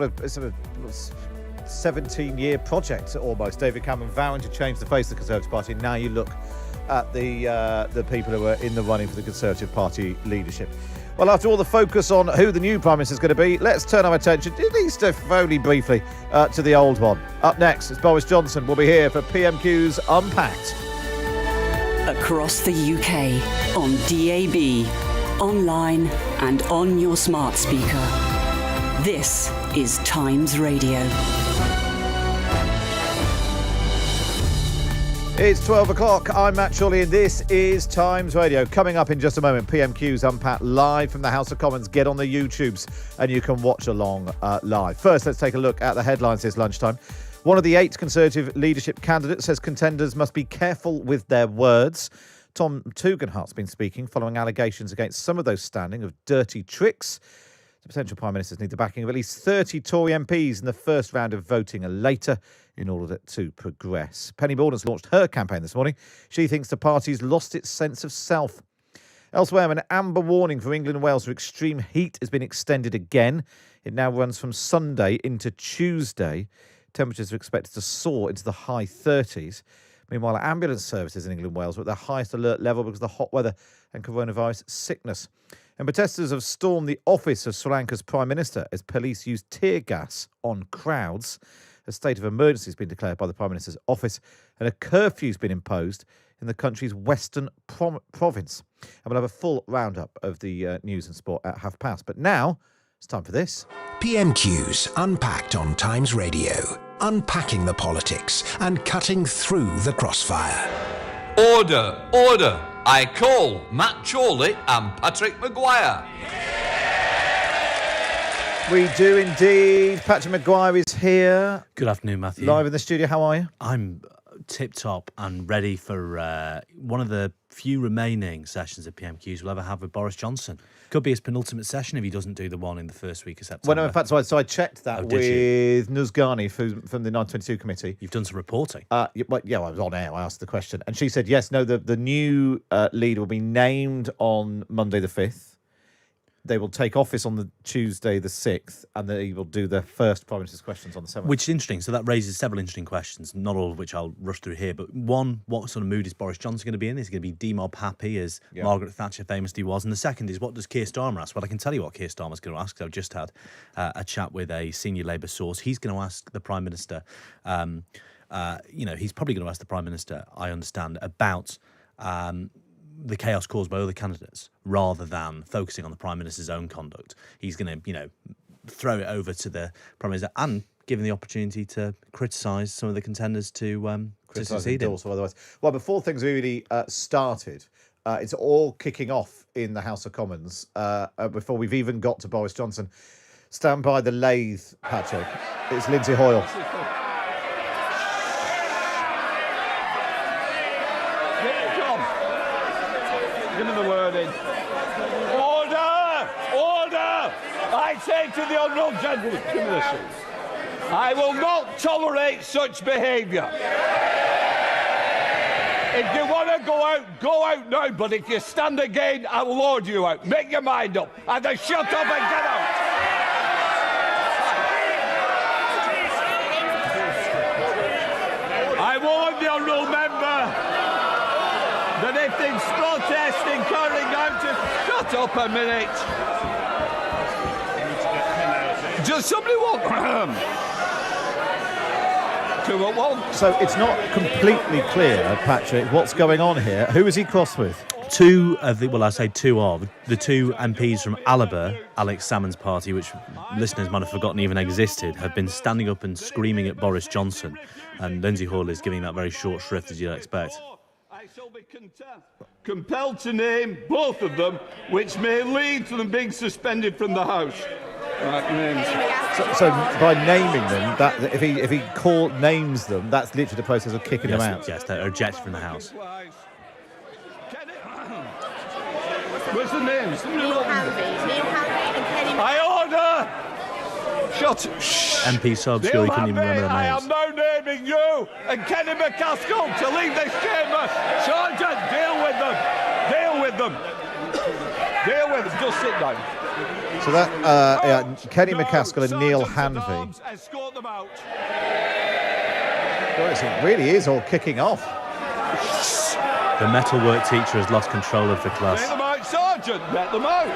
It's a 17-year project almost. David Cameron vowing to change the face of the Conservative Party. Now you look at the people who are in the running for the Conservative Party leadership. Well, after all the focus on who the new Prime Minister is going to be, let's turn our attention, at least if only briefly, to the old one. Up next, it's Boris Johnson. We'll be here for PMQs Unpacked. Across the UK, on DAB, online and on your smart speaker. This is Times Radio. It's 12 o'clock. I'm Matt Chorley and this is Times Radio. Coming up in just a moment, PMQs Unpacked live from the House of Commons. Get on the YouTubes and you can watch along live. First, let's take a look at the headlines this lunchtime. One of the 8 Conservative leadership candidates says contenders must be careful with their words. Tom Tugendhat's been speaking following allegations against some of those standing of dirty tricks. The potential Prime Ministers need the backing of at least 30 Tory MPs in the first round of voting and later in order to progress. Penny Baldwin's launched her campaign this morning. She thinks the party's lost its sense of self. Elsewhere, an amber warning for England and Wales for extreme heat has been extended again. It now runs from Sunday into Tuesday. Temperatures are expected to soar into the high 30s. Meanwhile, ambulance services in England and Wales are at their highest alert level because of the hot weather and coronavirus sickness. And protesters have stormed the office of Sri Lanka's Prime Minister as police used tear gas on crowds. A state of emergency has been declared by the Prime Minister's office and a curfew has been imposed in the country's western province. And we'll have a full roundup of the news and sport at 5:30. But now, it's time for this. PMQs Unpacked on Times Radio. Unpacking the politics and cutting through the crossfire. Order, order. I call Matt Chorley and Patrick Maguire. We do indeed. Patrick Maguire is here. Good afternoon, Matthew. Live in the studio. How are you? I'm tip-top and ready for one of the few remaining sessions of PMQs we'll ever have with Boris Johnson. Could be his penultimate session if he doesn't do the one in the first week of September. Well, no, in fact, so I checked that with Nuzgani from the 922 committee. You've done some reporting. I was on air. I asked the question. And she said, yes, no, the new leader will be named on Monday the 5th. They will take office on the Tuesday the 6th, and they will do their first Prime Minister's questions on the 7th. Which is interesting. So that raises several interesting questions, not all of which I'll rush through here. But one, what sort of mood is Boris Johnson going to be in? Is he going to be demob happy, as Margaret Thatcher famously was? And the second is, what does Keir Starmer ask? Well, I can tell you what Keir Starmer's going to ask. I've just had a chat with a senior Labour source. He's going to ask the Prime Minister, he's probably going to ask the Prime Minister, I understand, about the chaos caused by other candidates rather than focusing on the Prime Minister's own conduct. He's going to, throw it over to the Prime Minister and give him the opportunity to criticise some of the contenders to succeed him. Also, otherwise. Well, before things really started, it's all kicking off in the House of Commons before we've even got to Boris Johnson. Stand by the lathe, Patrick. It's Lindsay Hoyle. Give me the word in. Order! Order! I say to the honourable gentleman, give me the seat. I will not tolerate such behaviour. If you want to go out now, but if you stand again, I will order you out. Make your mind up. Either shut up and get out. I warn the honourable member that if there's protesting carrying out, just shut up a minute. Does somebody want two at once? So it's not completely clear, Patrick, what's going on here. Who is he cross with? Two of the two MPs from Alaba, Alex Salmond's party, which listeners might have forgotten even existed, have been standing up and screaming at Boris Johnson. And Lindsay Hoyle is giving that very short shrift, as you'd expect. I shall be compelled to name both of them, which may lead to them being suspended from the House. Right, names. So by naming them, that if he names them, that's literally the process of kicking them out. Yes, they're ejected from the House. What's the names? Neil Hanley and Kenny. I order! Shut. MP so obscure he couldn't even remember their names. I am now naming you and Kenny McCaskill to leave this chamber. Sergeant, deal with them. Deal with them. Deal with them. Just sit down. So that Kenny McCaskill and Neil Hanvey. Escort them out. Boris, it really is all kicking off. The metalwork teacher has lost control of the class. Let them out, Sergeant. Let them out.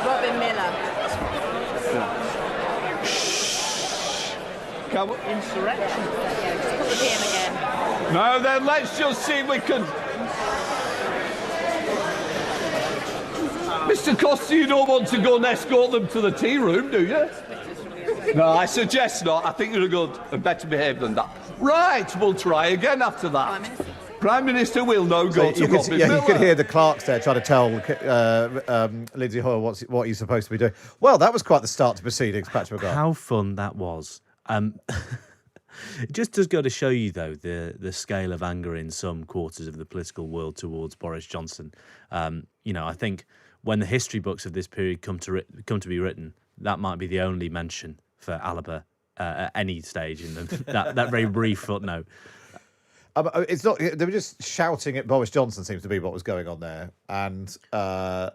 Robin Miller. Come on. Insurrection. Yeah, just put the PM again. No, then let's just see if we can. Mr. Costa, you don't want to go and escort them to the tea room, do you? No, I suggest not. I think you're good and better behaved than that. Right, we'll try again after that. Prime Minister will now go to Robin Miller. You could hear the clerks there trying to tell Lindsay Hoyle what he's supposed to be doing. Well, that was quite the start to proceedings, Patrick McGrath. How fun that was. It just does go to show you, though, the scale of anger in some quarters of the political world towards Boris Johnson. I think when the history books of this period come to be written, that might be the only mention for Alaba at any stage in them. that very brief footnote. It's not. They were just shouting at Boris Johnson. Seems to be what was going on there, and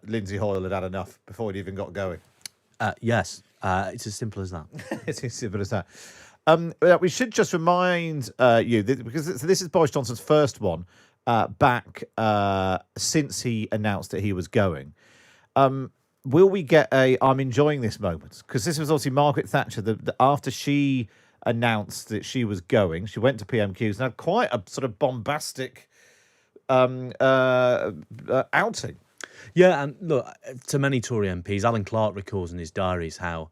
Lindsay Hoyle had this before it even got going. Yes, it's as simple as that. It's as simple as that. We should just remind you because this is Boris Johnson's first one back since he announced that he was going. Will we get I'm enjoying this moment? Because this was obviously Margaret Thatcher. After she announced that she was going, she went to PMQs and had quite a sort of bombastic outing. Yeah, and look, to many Tory MPs, Alan Clark recalls in his diaries how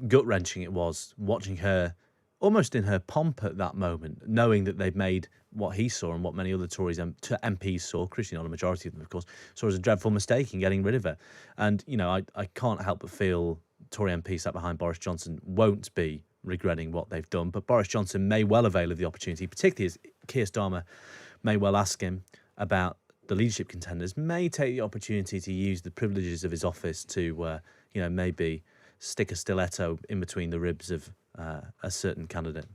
gut-wrenching it was watching her almost in her pomp at that moment, knowing that they'd made what he saw and what many other Tories MPs saw, Christian, not a majority of them, of course, saw as a dreadful mistake in getting rid of her. And, I can't help but feel Tory MPs sat behind Boris Johnson won't be regretting what they've done, but Boris Johnson may well avail of the opportunity, particularly as Keir Starmer may well ask him about the leadership contenders, may take the opportunity to use the privileges of his office to, maybe stick a stiletto in between the ribs of a certain candidate.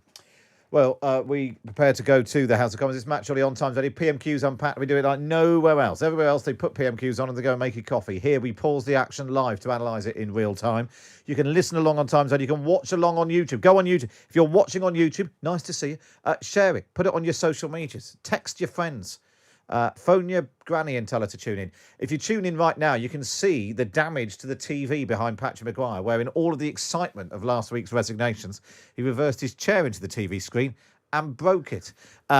Well, we prepare to go to the House of Commons. It's Matt Chorley on Times Ready. PMQs Unpacked. We do it like nowhere else. Everywhere else, they put PMQs on and they go and make you coffee. Here, we pause the action live to analyse it in real time. You can listen along on Times Ready. You can watch along on YouTube. Go on YouTube. If you're watching on YouTube, nice to see you. Share it. Put it on your social medias. Text your friends. Phone your granny and tell her to tune in. If you tune in right now, you can see the damage to the TV behind Patrick Maguire, where in all of the excitement of last week's resignations, he reversed his chair into the TV screen and broke it,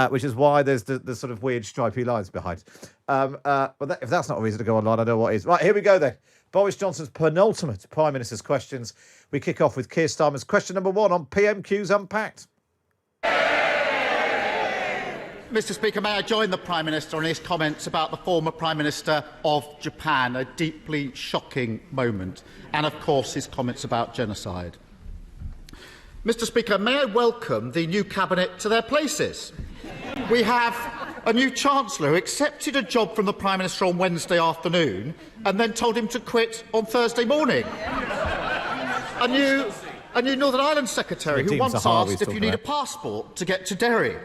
which is why there's the sort of weird stripy lines behind. If that's not a reason to go online, I know what is. Right, here we go then. Boris Johnson's penultimate Prime Minister's questions. We kick off with Keir Starmer's question number 1 on PMQs Unpacked. Mr. Speaker, may I join the Prime Minister on his comments about the former Prime Minister of Japan, a deeply shocking moment, and of course his comments about genocide. Mr. Speaker, may I welcome the new Cabinet to their places? We have a new Chancellor who accepted a job from the Prime Minister on Wednesday afternoon and then told him to quit on Thursday morning. A new Northern Ireland Secretary who once asked if you need a passport to get to Derry.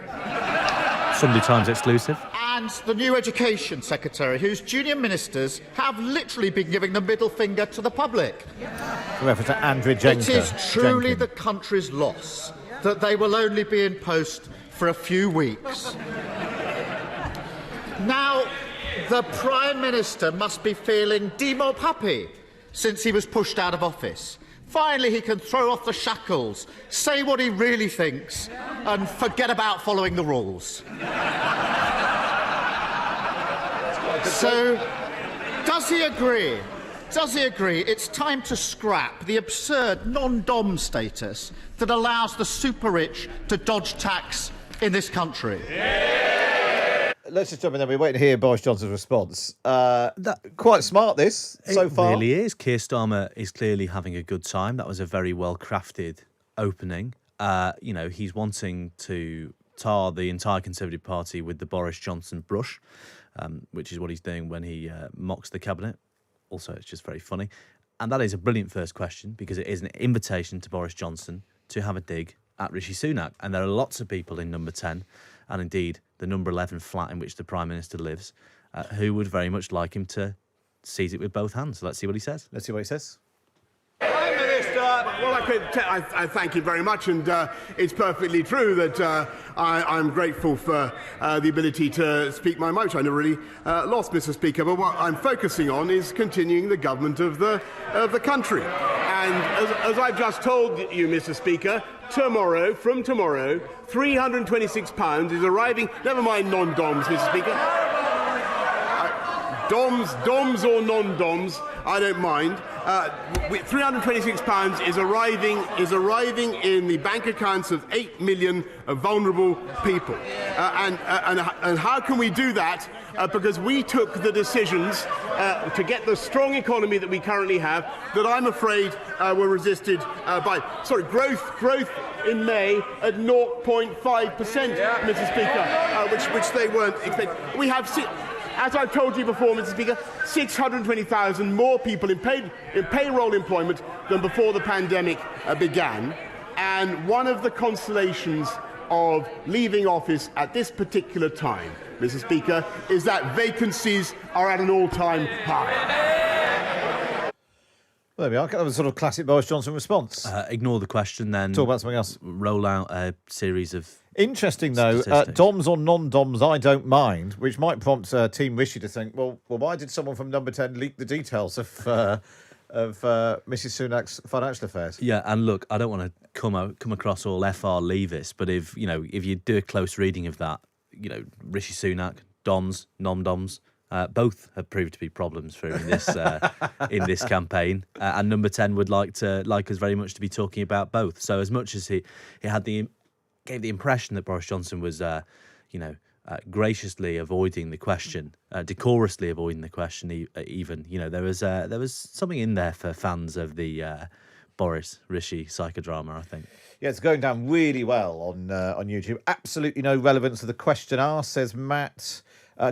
Sunday Times exclusive. And the new Education Secretary, whose junior ministers have literally been giving the middle finger to the public. Reference to Andrew Jenkins. It is truly the country's loss that they will only be in post for a few weeks. Now, the Prime Minister must be feeling demop happy since he was pushed out of office. Finally, he can throw off the shackles, say what he really thinks, and forget about following the rules. So, does he agree? Does he agree it's time to scrap the absurd non-dom status that allows the super-rich to dodge tax in this country? Let's just jump in there. We're waiting to hear Boris Johnson's response. Quite smart, this, so far. It really is. Keir Starmer is clearly having a good time. That was a very well-crafted opening. He's wanting to tar the entire Conservative Party with the Boris Johnson brush, which is what he's doing when he mocks the Cabinet. Also, it's just very funny. And that is a brilliant first question because it is an invitation to Boris Johnson to have a dig at Rishi Sunak. And there are lots of people in number 10 and indeed the number 11 flat in which the Prime Minister lives, who would very much like him to seize it with both hands. So let's see what he says. Let's see what he says. Prime Minister. Well, I thank you very much, and it's perfectly true that I'm grateful for the ability to speak my mind, which I never really lost, Mr. Speaker. But what I'm focusing on is continuing the government of the country. And as I've just told you, Mr. Speaker, from tomorrow, £326 is arriving. Never mind non-DOMs, Mr. Speaker. DOMs or non-DOMs, I don't mind. £326 is arriving in the bank accounts of 8 million vulnerable people. And how can we do that? Because we took the decisions to get the strong economy that we currently have, that I'm afraid were resisted by growth in May at 0.5%, Mr. Speaker, which they weren't expecting. We have. As I told you before, Mr. Speaker, 620,000 more people in payroll employment than before the pandemic began. And one of the consolations of leaving office at this particular time, Mr. Speaker, is that vacancies are at an all-time high. There we are. That was sort of classic Boris Johnson response. Ignore the question, then Talk about something else. Roll out a series of... Interesting, though, DOMs or non-DOMs, I don't mind, which might prompt Team Rishi to think, well, why did someone from Number 10 leak the details of Mrs. Sunak's financial affairs? Yeah, and look, I don't want to come across all FR leavist, but if you do a close reading of that, Rishi Sunak, DOMs, non-DOMs, both have proved to be problems for him in this campaign, and Number 10 would like us very much to be talking about both. So as much as he gave the impression that Boris Johnson was, graciously avoiding the question, decorously avoiding the question. Even there was something in there for fans of the Boris Rishi psychodrama, I think. Yeah, it's going down really well on YouTube. Absolutely no relevance to the question asked, says Matt.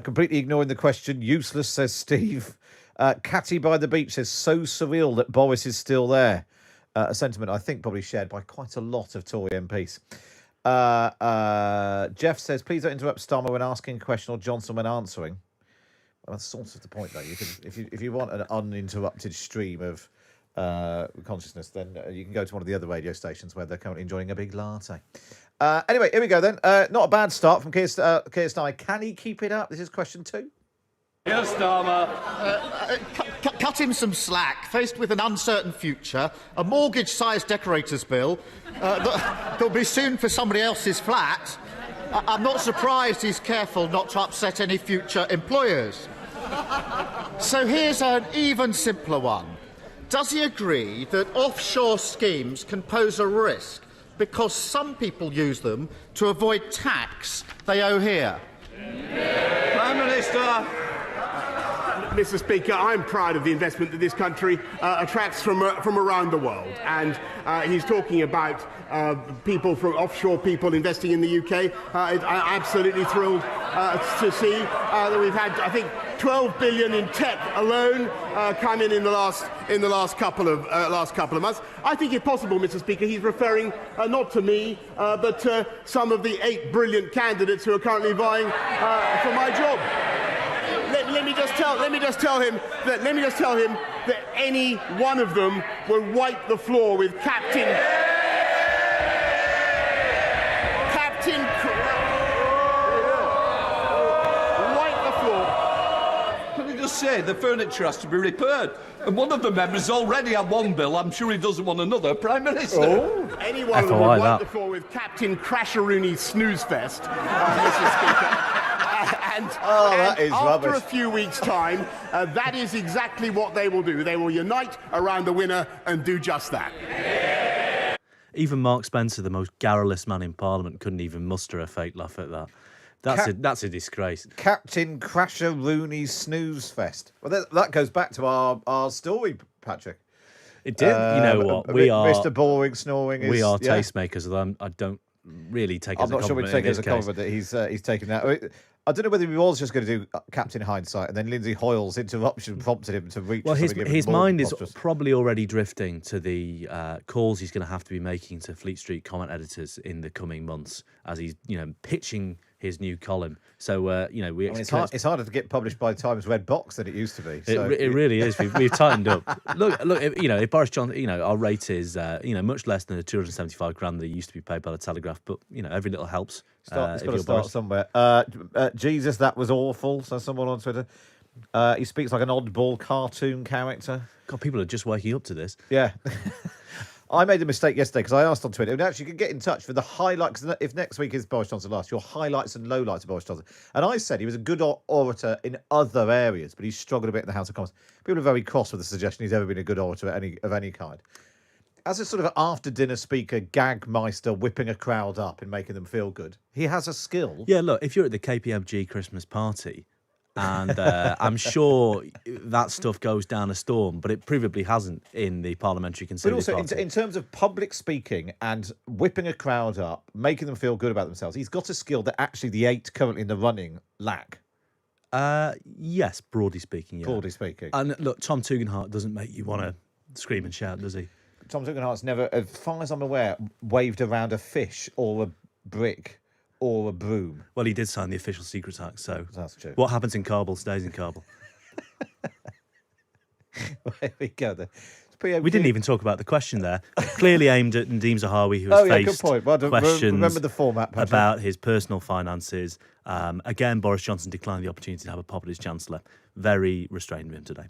Completely ignoring the question. Useless, says Steve. Catty by the beach says, so surreal that Boris is still there. A sentiment I think probably shared by quite a lot of Tory MPs. Jeff says, please don't interrupt Starmer when asking a question or Johnson when answering. Well, that's sort of the point, though. You can, if you want an uninterrupted stream of consciousness, then you can go to one of the other radio stations where they're currently enjoying a big latte. Anyway, here we go then. Not a bad start from Keir Starmer. Can he keep it up? This is question 2. Yes, Starmer. Cut him some slack. Faced with an uncertain future, a mortgage-sized decorator's bill that'll be soon for somebody else's flat, I'm not surprised he's careful not to upset any future employers. So here's an even simpler one. Does he agree that offshore schemes can pose a risk because some people use them to avoid tax they owe here? Prime Minister. Mr. Speaker, I'm proud of the investment that this country attracts from around the world. And he's talking about offshore people investing in the UK. I'm absolutely thrilled to see that we've had, I think, 12 billion in tech alone come in the last couple of months. I think if possible, Mr. Speaker, he's referring not to me, but to some of the 8 brilliant candidates who are currently vying for my job. Let me just tell him that any one of them will wipe the floor with Captain. Wipe the floor. Can I just say the furniture has to be repaired? And one of the members already had one bill. I'm sure he doesn't want another. Prime Minister. Oh. Any one of them will wipe the floor with Captain Crasheroony Snooze Fest, Mr. Speaker. That is after rubbish. a few weeks' time, that is exactly what they will do. They will unite around the winner and do just that. Even Mark Spencer, the most garrulous man in Parliament, couldn't even muster a fake laugh at that. That's a disgrace. Captain Crasher-Rooney's Snooze Fest. Well, that goes back to our story, Patrick. It did. You know what? We are Mr. Boring snoring. We are tastemakers, although I don't really take it as a compliment. I'm not sure we'd take it as a compliment that he's taken that. I don't know whether he was just going to do Captain Hindsight, and then Lindsay Hoyle's interruption prompted him to reach. Well, for something even his more mind is preposterous. probably already drifting to the calls he's going to have to be making to Fleet Street comment editors in the coming months as he's, pitching his new column. So, we expect... It's harder to get published by Times Red Box than it used to be. So. It really is. We've tightened up. Look. If Boris Johnson, our rate is, much less than the £275,000 that used to be paid by the Telegraph. But every little helps. It's got if to you're start Boris. somewhere. Jesus, that was awful. Says someone on Twitter. He speaks like an oddball cartoon character. God, people are just waking up to this. Yeah. I made a mistake yesterday because I asked on Twitter, and actually you can get in touch for the highlights. If next week is Boris Johnson last, your highlights and lowlights of Boris Johnson. And I said he was a good orator in other areas, but he's struggled a bit in the House of Commons. People are very cross with the suggestion he's ever been a good orator of any kind. As a sort of after-dinner speaker, gagmeister, whipping a crowd up and making them feel good, he has a skill. Yeah, look, if you're at the KPMG Christmas party, and I'm sure that stuff goes down a storm, but it provably hasn't in the Parliamentary Conservative But also, Party. in terms of public speaking and whipping a crowd up, making them feel good about themselves, he's got a skill that actually the 8 currently in the running lack. Yes, broadly speaking, yeah. Broadly speaking. And look, Tom Tugendhat doesn't make you want to scream and shout, does he? Tom Tugendhat's never, as far as I'm aware, waved around a fish or a brick or a broom. Well, he did sign the Official Secrets Act, so That's true. what happens in Kabul stays in Kabul. There we go then. We didn't even talk about the question there. Clearly aimed at Nadeem Zahawi, who has good faced point. Well, questions remember the format, Patrick. about his personal finances. Again, Boris Johnson declined the opportunity to have a pop at his Chancellor. Very restrained with him today.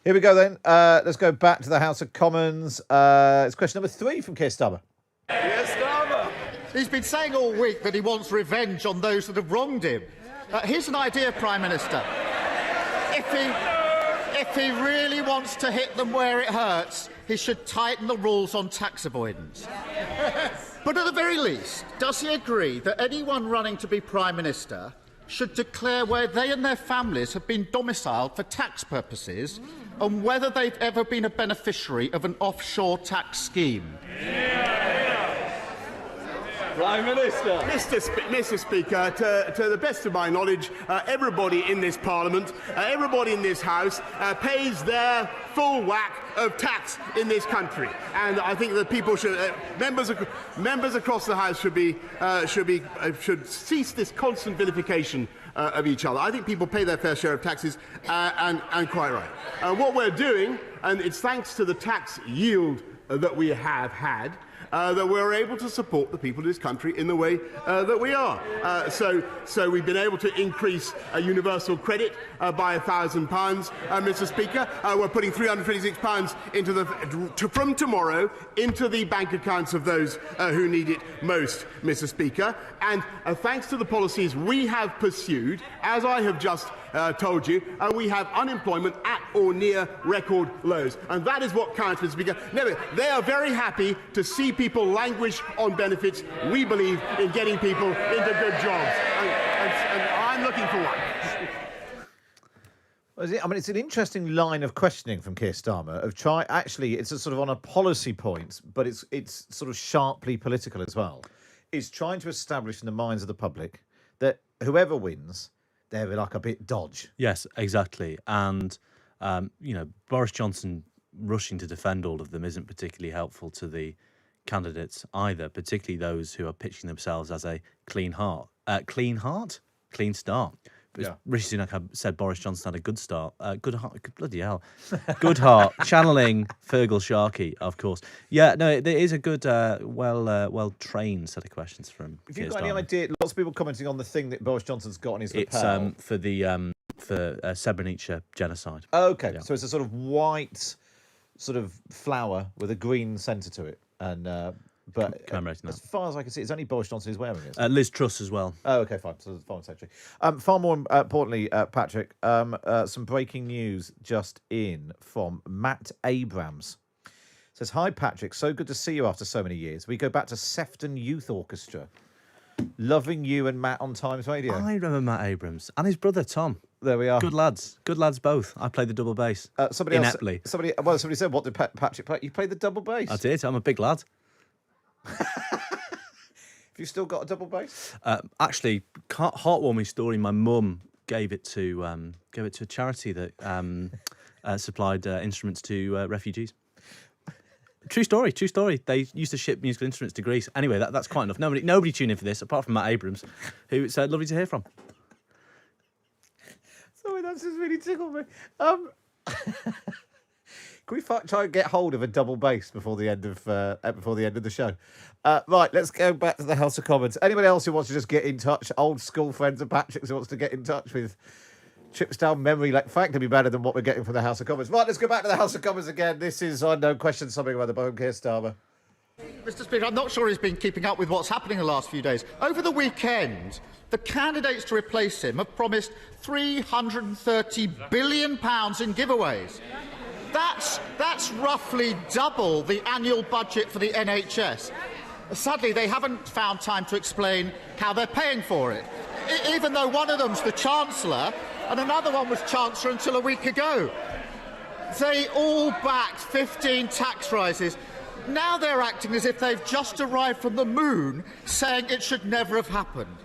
Here we go then. Let's go back to the House of Commons. It's question number 3 from Keir Starmer. Yes, Starmer. He's been saying all week that he wants revenge on those that have wronged him. Here's an idea, Prime Minister. If he really wants to hit them where it hurts, he should tighten the rules on tax avoidance. But at the very least, does he agree that anyone running to be Prime Minister should declare where they and their families have been domiciled for tax purposes and whether they've ever been a beneficiary of an offshore tax scheme? Prime Minister. Mr. Speaker, to the best of my knowledge, everybody in this Parliament, everybody in this House pays their full whack of tax in this country, and I think that people should, members across the House should cease this constant vilification of each other. I think people pay their fair share of taxes, and quite right. What we're doing, and it's thanks to the tax yield that we have had, that we're able to support the people of this country in the way that we are. So we've been able to increase universal credit by £1,000, Mr. Speaker. We're putting £326 from tomorrow into the bank accounts of those who need it most, Mr. Speaker. And thanks to the policies we have pursued, as I have just told you, we have unemployment at or near record lows. And that is what counts, Mr. Speaker. No, they are very happy to see people languish on benefits. We believe in getting people into good jobs. And I'm looking for one. I mean, it's an interesting line of questioning from Keir Starmer actually, it's a sort of on a policy point, but it's sort of sharply political as well. It's trying to establish in the minds of the public that whoever wins, they're like a bit dodge. Yes, exactly. And, Boris Johnson rushing to defend all of them isn't particularly helpful to the candidates either, particularly those who are pitching themselves as a clean start. Yeah. Rishi Sunak said Boris Johnson had a good start. Good heart, bloody hell. Good heart. Channeling Fergal Sharkey, of course. Yeah, no, there is a good, well-trained set of questions from If you've Keir got any Starmer. idea, lots of people commenting on the thing that Boris Johnson's got on his It's lapel. for Srebrenica genocide. Okay, Yeah. so it's a sort of white sort of flower with a green centre to it. And Commemorating as that. far as I can see, it's only Boris Johnson who's wearing it. Liz Truss as well. Oh, okay, fine. So the Foreign Secretary. Far more importantly, Patrick, some breaking news just in from Matt Abrams. Says, "Hi, Patrick. So good to see you after so many years. We go back to Sefton Youth Orchestra. Loving you and Matt on Times Radio." I remember Matt Abrams and his brother Tom. There we are. Good lads both. I played the double bass. Somebody else. ineptly. Somebody said, "What did Patrick play?" You played the double bass. I did. I'm a big lad. If you still got a double bass? Actually, heartwarming story. My mum gave it to a charity that supplied instruments to refugees. True story. They used to ship musical instruments to Greece. Anyway, that's quite enough. Nobody tuned in for this, apart from Matt Abrams, who it's lovely to hear from. Sorry, that's just really tickled me. Can we try and get hold of a double bass before the end of the show? Right, let's go back to the House of Commons. Anybody else who wants to just get in touch? Old school friends of Patrick's who wants to get in touch with trips down memory lane. In fact, to be better than what we're getting from the House of Commons. Right, let's go back to the House of Commons again. This is no question something about the bone, Keir Starmer. Mr. Speaker, I'm not sure he's been keeping up with what's happening the last few days. Over the weekend, the candidates to replace him have promised £330 billion in giveaways. That's roughly double the annual budget for the NHS. Sadly, they haven't found time to explain how they're paying for it, even though one of them's the Chancellor and another one was Chancellor until a week ago. They all backed 15 tax rises. Now they're acting as if they've just arrived from the moon, saying it should never have happened.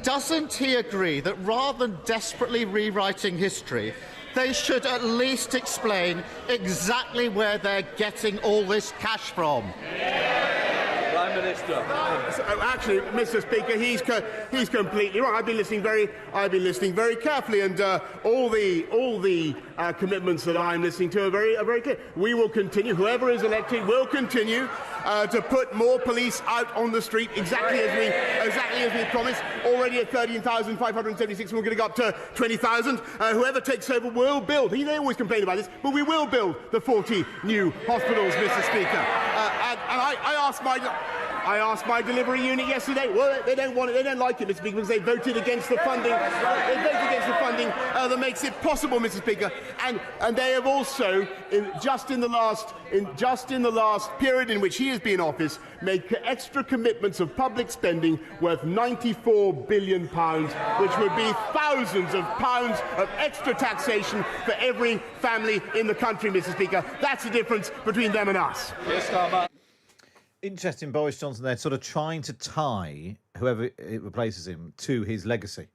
Doesn't he agree that rather than desperately rewriting history, they should at least explain exactly where they're getting all this cash from? Prime Minister. Actually, Mr. Speaker, he's completely right. I've been listening very carefully, and all the commitments that I'm listening to are very clear. We will continue. Whoever is elected will continue to put more police out on the street, exactly as we promised. Already at 13,576, we're going to go up to 20,000. Whoever takes over will build. They always complain about this, but we will build the 40 new hospitals, Mr. Speaker. And I asked my delivery unit yesterday. Well, they don't want it. They don't like it, Mr. Speaker, because they voted against the funding. They voted against the funding that makes it possible, Mr. Speaker. And they have also, just in the last period in which he has been in office, made extra commitments of public spending worth £94 billion, which would be thousands of pounds of extra taxation for every family in the country, Mr. Speaker. That's the difference between them and us. Yes, Starmer. Interesting, Boris Johnson there, sort of trying to tie whoever it replaces him to his legacy,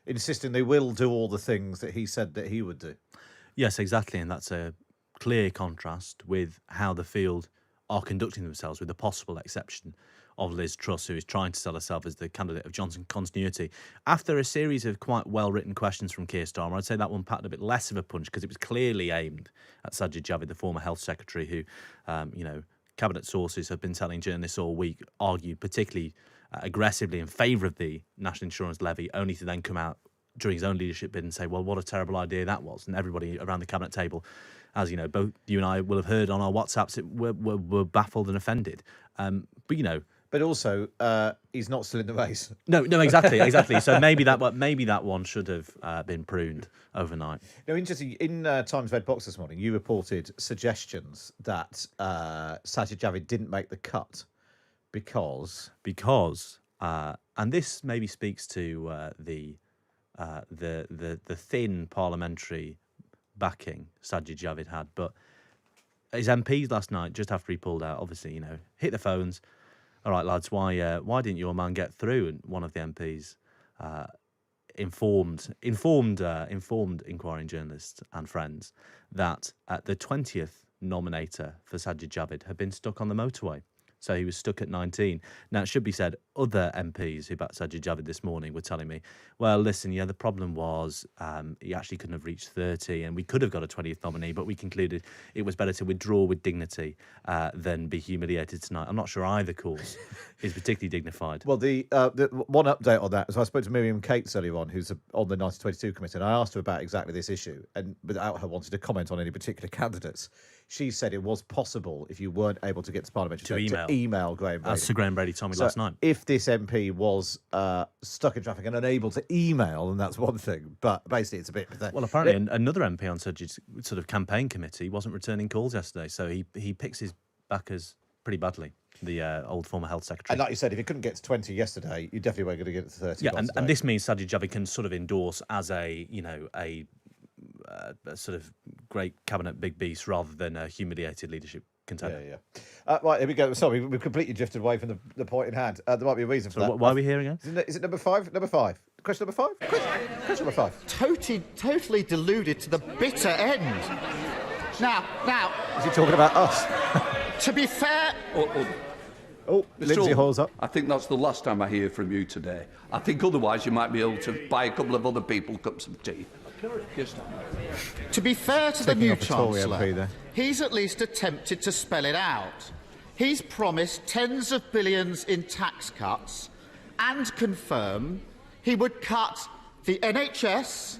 insisting they will do all the things that he said that he would do. Yes, exactly, and that's a clear contrast with how the field are conducting themselves, with the possible exception of Liz Truss, who is trying to sell herself as the candidate of Johnson continuity. After a series of quite well-written questions from Keir Starmer, I'd say that one packed a bit less of a punch because it was clearly aimed at Sajid Javid, the former health secretary, who, Cabinet sources have been telling journalists all week, argued particularly aggressively in favour of the national insurance levy, only to then come out during his own leadership bid and say, well, what a terrible idea that was. And everybody around the Cabinet table, as you know, both you and I will have heard on our WhatsApps, were baffled and offended. But also, he's not still in the race. No, exactly. So maybe that one should have been pruned overnight. No, interesting. In Times Red Box this morning, you reported suggestions that Sajid Javid didn't make the cut because, and this maybe speaks to the thin parliamentary backing Sajid Javid had, but his MPs last night, just after he pulled out, obviously, hit the phones. All right, lads, why didn't your man get through? And one of the MPs informed inquiring journalists and friends that the 20th nominator for Sajid Javid had been stuck on the motorway. So he was stuck at 19. Now, it should be said, other MPs who backed Sajid Javid this morning were telling me, well, listen, the problem was he actually couldn't have reached 30 and we could have got a 20th nominee, but we concluded it was better to withdraw with dignity than be humiliated tonight. I'm not sure either course is particularly dignified. Well, the one update on that is I spoke to Miriam Cates earlier on, who's on the 1922 committee, and I asked her about exactly this issue, and without her wanting to comment on any particular candidates, she said it was possible, if you weren't able to get to parliamentary to email Graham Brady. As Sir Graham Brady told me last night. If this MP was stuck in traffic and unable to email, then that's one thing. But basically, it's a bit pathetic. Well, apparently another MP on Sajid's sort of campaign committee wasn't returning calls yesterday, so he picks his backers pretty badly, the old former health secretary. And like you said, if he couldn't get to 20 yesterday, you definitely weren't going to get to 30. Yeah, and this means Sajid Javid can sort of endorse as a sort of great cabinet big beast rather than a humiliated leadership contender. Yeah. Right, here we go. Sorry, we've completely drifted away from the point in hand. There might be a reason for that. Why are we here again? Is it number 5? Number 5. Question number 5? Question number 5. Totally deluded to the bitter end. Now, Is he talking about us? to be fair... Oh, Lindsay Hall's up. I think that's the last time I hear from you today. I think otherwise you might be able to buy a couple of other people cups of tea. To be fair to the Taking new off a Tory MP Chancellor, there. he's at least attempted to spell it out. He's promised tens of billions in tax cuts and confirmed he would cut the NHS,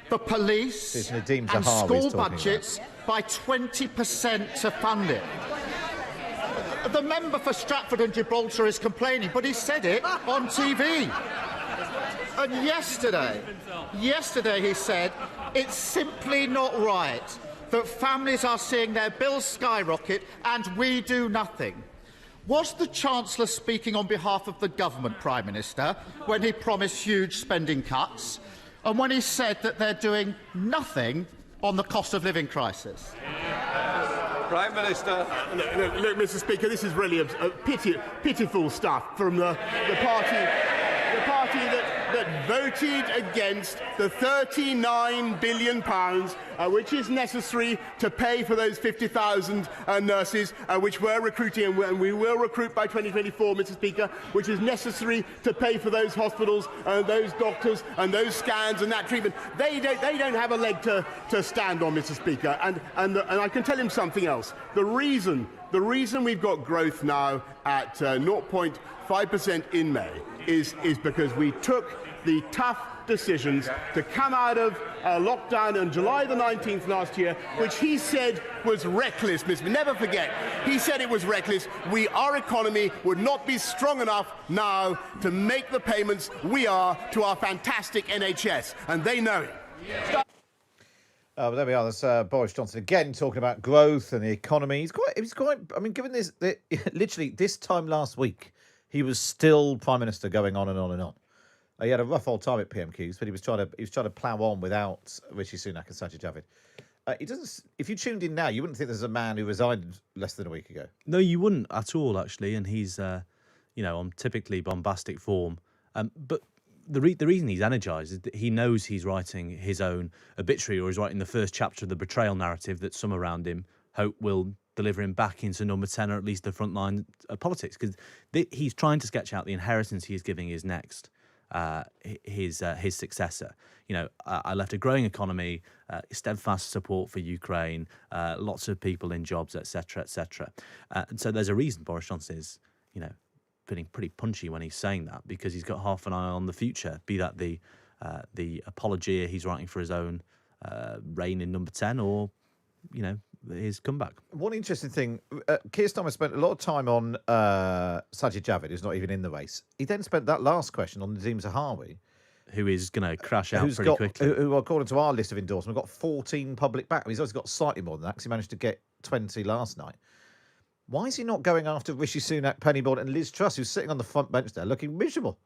the police and school budgets by 20% to fund it. The member for Stratford and Gibraltar is complaining, but he said it on TV. And yesterday he said, it's simply not right that families are seeing their bills skyrocket and we do nothing. Was the Chancellor speaking on behalf of the government, Prime Minister, when he promised huge spending cuts and when he said that they're doing nothing on the cost of living crisis? Prime Minister. Look, Mr. Speaker, this is really pitiful stuff from the party that voted against the £39 billion which is necessary to pay for those 50,000 nurses which we're recruiting, and we will recruit by 2024, Mr. Speaker, which is necessary to pay for those hospitals and those doctors and those scans and that treatment. They don't have a leg to stand on, Mr. Speaker. And I can tell him something else. The reason we've got growth now at 0.5% in May is because we took the tough decisions to come out of lockdown on July the 19th last year, which he said was reckless. Never forget, he said it was reckless. Our economy would not be strong enough now to make the payments we are to our fantastic NHS, and they know it. Well, there we are. That's Boris Johnson again talking about growth and the economy. He's quite. I mean, given this, literally this time last week, he was still Prime Minister, going on and on and on. He had a rough old time at PMQs, but he was trying to plough on without Rishi Sunak and Sajid Javid. He doesn't. If you tuned in now, you wouldn't think there's a man who resigned less than a week ago. No, you wouldn't at all, actually. And he's, on typically bombastic form. But the reason he's energised is that he knows he's writing his own obituary, or he's writing the first chapter of the betrayal narrative that some around him hope will deliver him back into number 10, or at least the front line of politics, because he's trying to sketch out the inheritance he's giving his next. His successor. I left a growing economy, steadfast support for Ukraine, lots of people in jobs, etc., etc. And so there's a reason Boris Johnson is, feeling pretty punchy when he's saying that, because he's got half an eye on the future, be that the apologia he's writing for his own reign in number 10, or, his comeback. One interesting thing, Keir Starmer spent a lot of time on Sajid Javid, who's not even in the race. He then spent that last question on Nadeem Zahawi, who is going to crash out pretty quickly. Who, according to our list of endorsements, got 14 public back. He's also got slightly more than that because he managed to get 20 last night. Why is he not going after Rishi Sunak, Penny Mordaunt and Liz Truss, who's sitting on the front bench there looking miserable?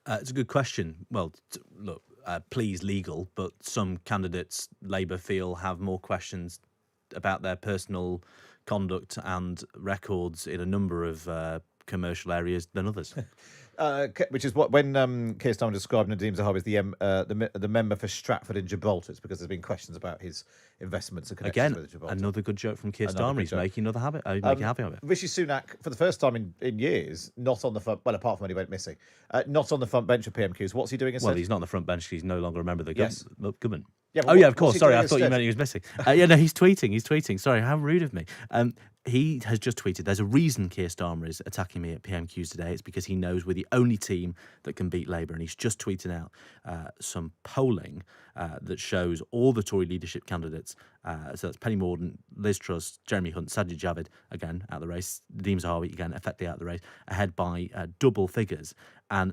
It's a good question. Well, look, please legal, but some candidates Labour feel have more questions about their personal conduct and records in a number of commercial areas than others. Which is what, when Keir Starmer described Nadeem Zahawi as the member for Stratford and Gibraltar, it's because there's been questions about his investments and connections with Gibraltar. Another good joke from Keir Starmer. He's making another habit. Making a habit of it. Rishi Sunak, for the first time in years, not on the front. Well, apart from when he went missing, not on the front bench of PMQs. What's he doing instead? Well, he's not on the front bench. He's no longer a member of the government. Yeah, of course. Sorry, I thought you meant he was missing. No, he's tweeting. Sorry, how rude of me. He has just tweeted, there's a reason Keir Starmer is attacking me at PMQs today. It's because he knows we're the only team that can beat Labour. And he's just tweeted out some polling that shows all the Tory leadership candidates. So that's Penny Mordaunt, Liz Truss, Jeremy Hunt, Sajid Javid, again, out of the race. Nadeem Zahawi, again, effectively out of the race, ahead by double figures. And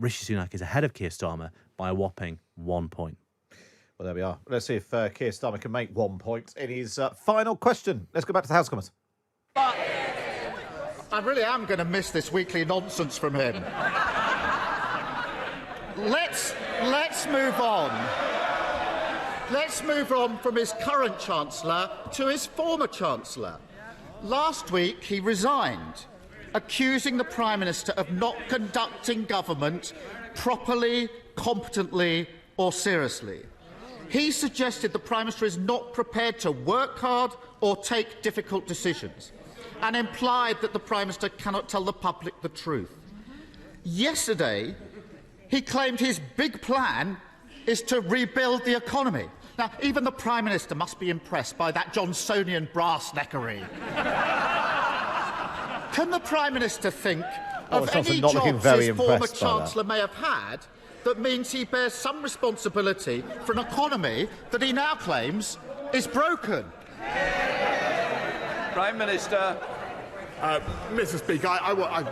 Rishi Sunak is ahead of Keir Starmer by a whopping 1 point. Well, there we are. Let's see if Keir Starmer can make 1 point in his final question. Let's go back to the House of Commons. But I really am going to miss this weekly nonsense from him. Let's move on. Let's move on from his current Chancellor to his former Chancellor. Last week, he resigned, accusing the Prime Minister of not conducting government properly, competently or seriously. He suggested the Prime Minister is not prepared to work hard or take difficult decisions, and implied that the Prime Minister cannot tell the public the truth. Yesterday, he claimed his big plan is to rebuild the economy. Now, even the Prime Minister must be impressed by that Johnsonian brass-neckery. Can the Prime Minister think of any jobs his former Chancellor may have had that means he bears some responsibility for an economy that he now claims is broken? Prime Minister. Mr. Speaker,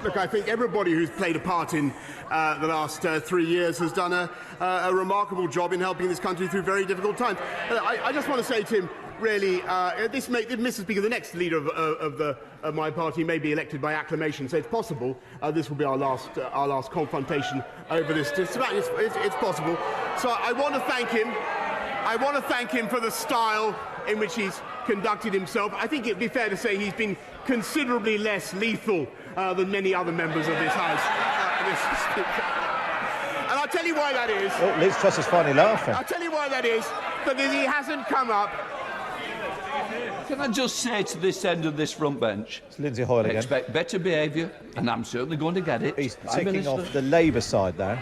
look, I think everybody who's played a part in the last 3 years has done a remarkable job in helping this country through very difficult times. I just want to say to him, really, Mr. Speaker, the next leader of my party may be elected by acclamation, so it's possible this will be our last confrontation over this. It's possible. So I want to thank him. I want to thank him for the style in which he's conducted himself. I think it'd be fair to say he's been considerably less lethal than many other members of this House. Mr. Speaker. And I'll tell you why that is. Oh, Liz Truss is finally laughing. I'll tell you why that is, because he hasn't come up. Can I just say to this end of this front bench, it's Lindsay Hoyle again. Expect better behaviour, and I'm certainly going to get it. He's ticking off the Labour side there.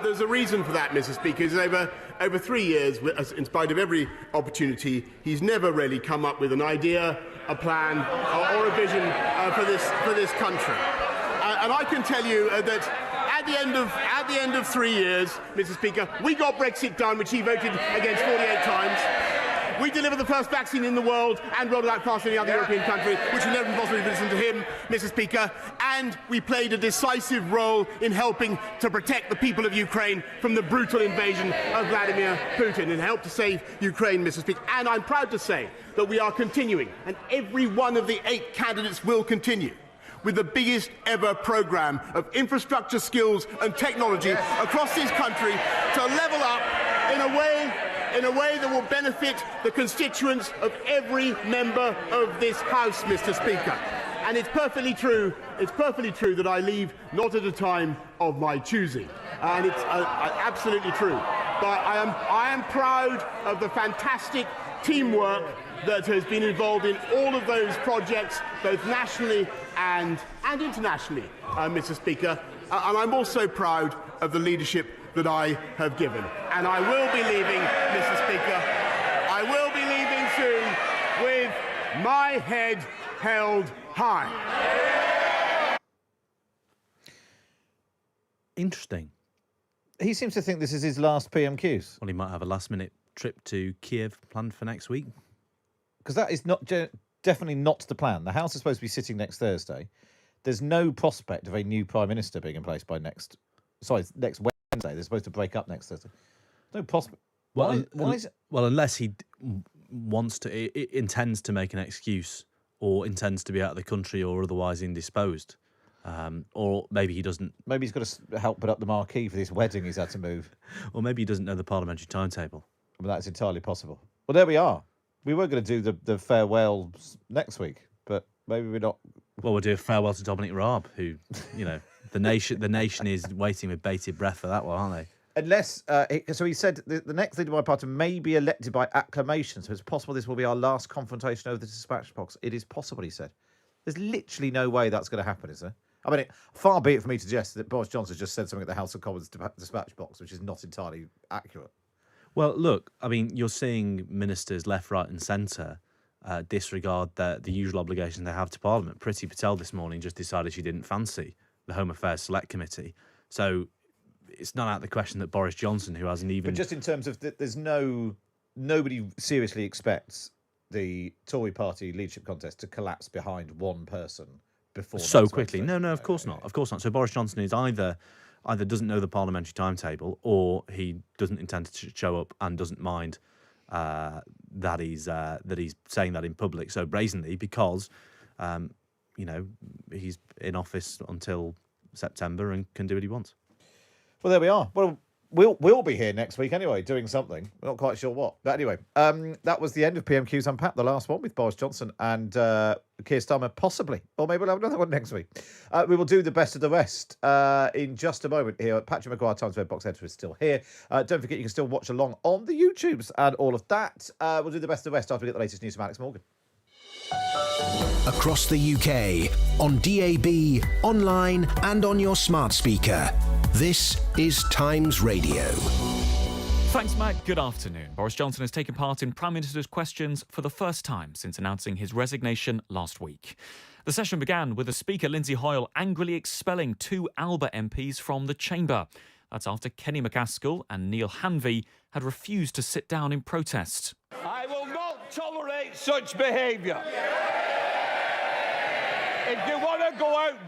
There's a reason for that, Mr. Speaker. Is over 3 years, in spite of every opportunity, he's never really come up with an idea, a plan, or a vision for this country. And I can tell you that at the end of 3 years, Mr. Speaker, we got Brexit done, which he voted against 48 times. We delivered the first vaccine in the world and rolled it out faster than any other European country, which would never possibly listen to him, Mr. Speaker. And we played a decisive role in helping to protect the people of Ukraine from the brutal invasion of Vladimir Putin and helped to save Ukraine, Mr. Speaker. And I'm proud to say that we are continuing, and every one of the 8 candidates will continue, with the biggest ever programme of infrastructure, skills and technology across this country to level up in a way that will benefit the constituents of every member of this House, Mr. Speaker. And it's perfectly true that I leave not at a time of my choosing. And it's absolutely true. But I am proud of the fantastic teamwork that has been involved in all of those projects, both nationally and internationally, Mr. Speaker. And I'm also proud of the leadership that I have given. And I will be leaving, Mr. Speaker. I will be leaving soon with my head held high. Interesting. He seems to think this is his last PMQs. Well, he might have a last-minute trip to Kiev planned for next week. Because that is definitely not the plan. The House is supposed to be sitting next Thursday. There's no prospect of a new Prime Minister being in place by next Wednesday. They're supposed to break up next Thursday. No prospect. Well, why is it? Well, unless he intends to make an excuse or intends to be out of the country or otherwise indisposed. Or maybe he doesn't. Maybe he's got to help put up the marquee for this wedding he's had to move. Or maybe he doesn't know the parliamentary timetable. Well, that's entirely possible. Well, there we are. We were going to do the farewells next week, but maybe we're not. Well, we'll do a farewell to Dominic Raab, who, the nation is waiting with bated breath for that one, aren't they? Unless, so he said the next leader of my party may be elected by acclamation, so it's possible this will be our last confrontation over the dispatch box. It is possible, he said. There's literally no way that's going to happen, is there? I mean, far be it for me to suggest that Boris Johnson just said something at the House of Commons dispatch box, which is not entirely accurate. Well, look, I mean, you're seeing ministers left, right and centre disregard the usual obligation they have to Parliament. Priti Patel this morning just decided she didn't fancy the Home Affairs Select Committee. So it's not out of the question that Boris Johnson, who hasn't even... But just in terms of, there's nobody seriously expects the Tory party leadership contest to collapse behind one person before... So quickly. No, of course not. Of course not. So Boris Johnson is either doesn't know the parliamentary timetable or he doesn't intend to show up and doesn't mind that he's saying that in public so brazenly because, he's in office until September and can do what he wants. Well, there we are. Well, we'll be here next week anyway, doing something. We're not quite sure what. But anyway, that was the end of PMQs Unpacked, the last one with Boris Johnson and Keir Starmer, possibly. Or maybe we'll have another one next week. We will do the best of the rest in just a moment here. Patrick Maguire, Times Red Box editor, is still here. Don't forget, you can still watch along on the YouTubes and all of that. We'll do the best of the rest after we get the latest news from Alex Morgan. Across the UK, on DAB, online and on your smart speaker. This is Times Radio. Thanks, Matt. Good afternoon. Boris Johnson has taken part in Prime Minister's questions for the first time since announcing his resignation last week. The session began with the Speaker, Lindsay Hoyle, angrily expelling two Alba MPs from the chamber. That's after Kenny McCaskill and Neil Hanvey had refused to sit down in protest. I will not tolerate such behaviour. If you want to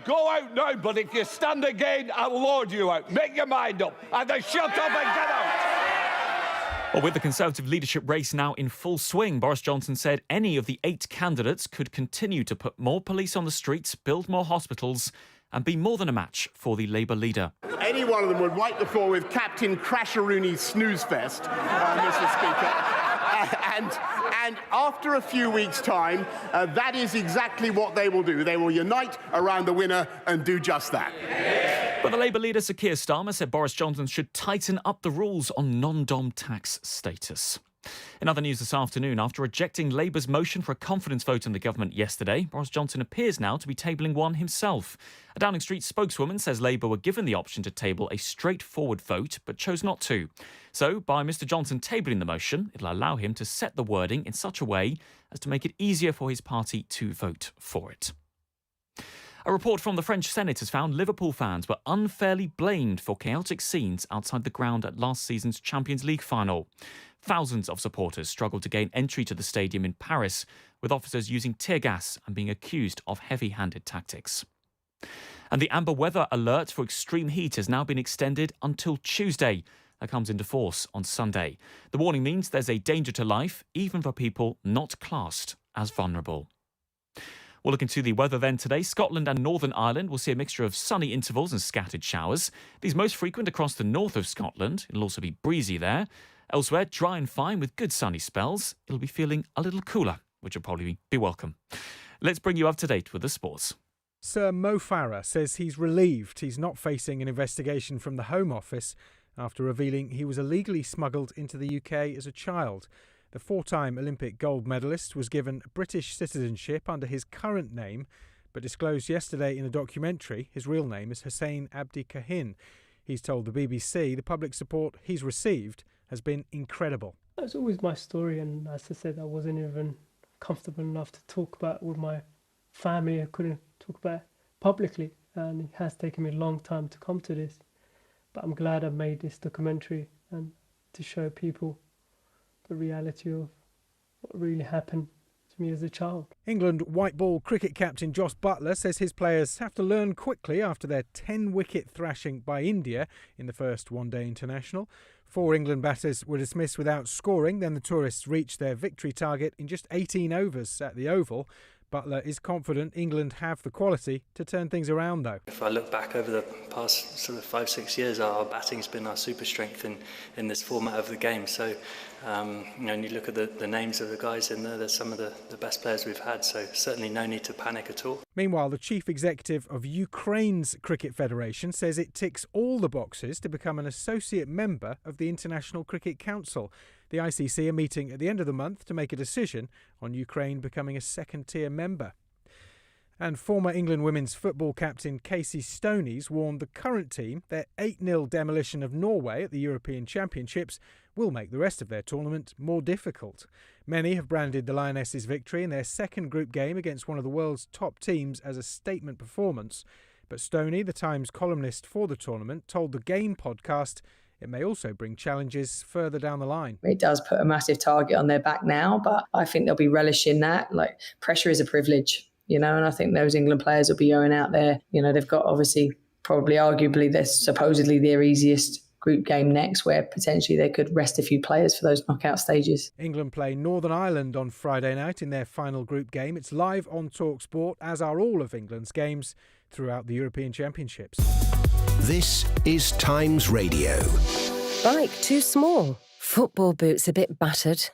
go out now. But if you stand again, I will order you out. Make your mind up. Either shut up and get out. Well, with the Conservative leadership race now in full swing, Boris Johnson said any of the 8 candidates could continue to put more police on the streets, build more hospitals and be more than a match for the Labour leader. Any one of them would wipe the floor with Captain Crasheroony's snooze fest, Mr. Speaker. And after a few weeks' time, that is exactly what they will do. They will unite around the winner and do just that. But the Labour leader, Sir Keir Starmer, said Boris Johnson should tighten up the rules on non-dom tax status. In other news this afternoon, after rejecting Labour's motion for a confidence vote in the government yesterday, Boris Johnson appears now to be tabling one himself. A Downing Street spokeswoman says Labour were given the option to table a straightforward vote, but chose not to. So, by Mr Johnson tabling the motion, it'll allow him to set the wording in such a way as to make it easier for his party to vote for it. A report from the French Senate has found Liverpool fans were unfairly blamed for chaotic scenes outside the ground at last season's Champions League final. Thousands of supporters struggled to gain entry to the stadium in Paris, with officers using tear gas and being accused of heavy-handed tactics. And the amber weather alert for extreme heat has now been extended until Tuesday. That comes into force on Sunday. The warning means there's a danger to life, even for people not classed as vulnerable. We'll look into the weather then today. Scotland and Northern Ireland will see a mixture of sunny intervals and scattered showers. These most frequent across the north of Scotland. It'll also be breezy there. Elsewhere, dry and fine with good sunny spells. It'll be feeling a little cooler, which will probably be welcome. Let's bring you up to date with the sports. Sir Mo Farah says he's relieved he's not facing an investigation from the Home Office after revealing he was illegally smuggled into the UK as a child. The 4-time Olympic gold medalist was given British citizenship under his current name, but disclosed yesterday in a documentary his real name is Hussein Abdi Kahin. He's told the BBC the public support he's received has been incredible. It's always my story, and as I said, I wasn't even comfortable enough to talk about it with my family. I couldn't talk about it publicly, and it has taken me a long time to come to this. But I'm glad I made this documentary and to show people the reality of what really happened to me as a child. England white ball cricket captain Jos Buttler says his players have to learn quickly after their 10-wicket thrashing by India in the first one-day international. 4 England batters were dismissed without scoring, then the tourists reached their victory target in just 18 overs at the Oval. Buttler is confident England have the quality to turn things around, though. If I look back over the past sort of 5-6 years, our batting's been our super strength in this format of the game. So, and you look at the names of the guys in there, they're some of the best players we've had. So certainly no need to panic at all. Meanwhile, the chief executive of Ukraine's Cricket Federation says it ticks all the boxes to become an associate member of the International Cricket Council. The ICC are meeting at the end of the month to make a decision on Ukraine becoming a second-tier member. And former England women's football captain Casey Stoney's warned the current team their 8-0 demolition of Norway at the European Championships will make the rest of their tournament more difficult. Many have branded the Lionesses' victory in their second group game against one of the world's top teams as a statement performance. But Stoney, the Times columnist for the tournament, told the Game podcast it may also bring challenges further down the line. It does put a massive target on their back now, but I think they'll be relishing that. Like, pressure is a privilege, and I think those England players will be going out there. They've got obviously, probably arguably, they're supposedly their easiest group game next, where potentially they could rest a few players for those knockout stages. England play Northern Ireland on Friday night in their final group game. It's live on TalkSport, as are all of England's games throughout the European Championships. This is Times Radio. Bike too small. Football boots a bit battered.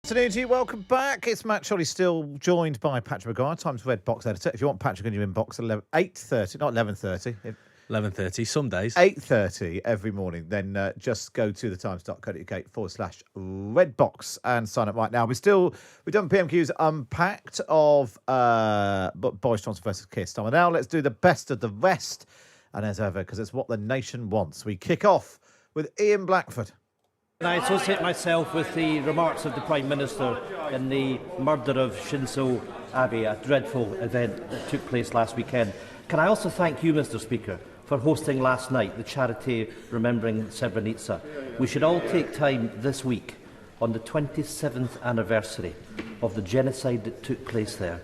Afternoon to you, welcome back. It's Matt Chorley, still joined by Patrick Maguire, Times Red Box editor. If you want Patrick in your inbox at 8:30, not 11:30. 11:30, some days. 8:30 every morning. Then just go to thetimes.co.uk/redbox and sign up right now. We've done PMQs Unpacked of Boris Johnson versus Keir Starmer. Now let's do the best of the rest. And as ever, because it's what the nation wants, we kick off with Ian Blackford. I associate myself with the remarks of the Prime Minister in the murder of Shinzo Abe, a dreadful event that took place last weekend. Can I also thank you, Mr. Speaker, for hosting last night the charity Remembering Srebrenica. We should all take time this week, on the 27th anniversary of the genocide that took place there,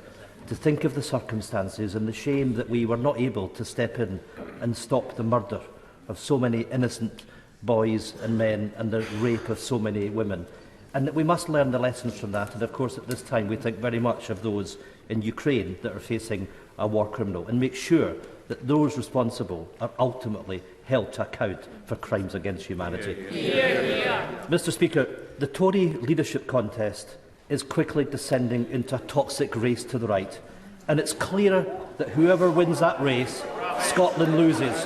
to think of the circumstances and the shame that we were not able to step in and stop the murder of so many innocent boys and men and the rape of so many women, and that we must learn the lessons from that. And of course at this time we think very much of those in Ukraine that are facing a war criminal, and make sure that those responsible are ultimately held to account for crimes against humanity. Mr. Speaker, the Tory leadership contest is quickly descending into a toxic race to the right, and it's clear that whoever wins that race, Scotland loses.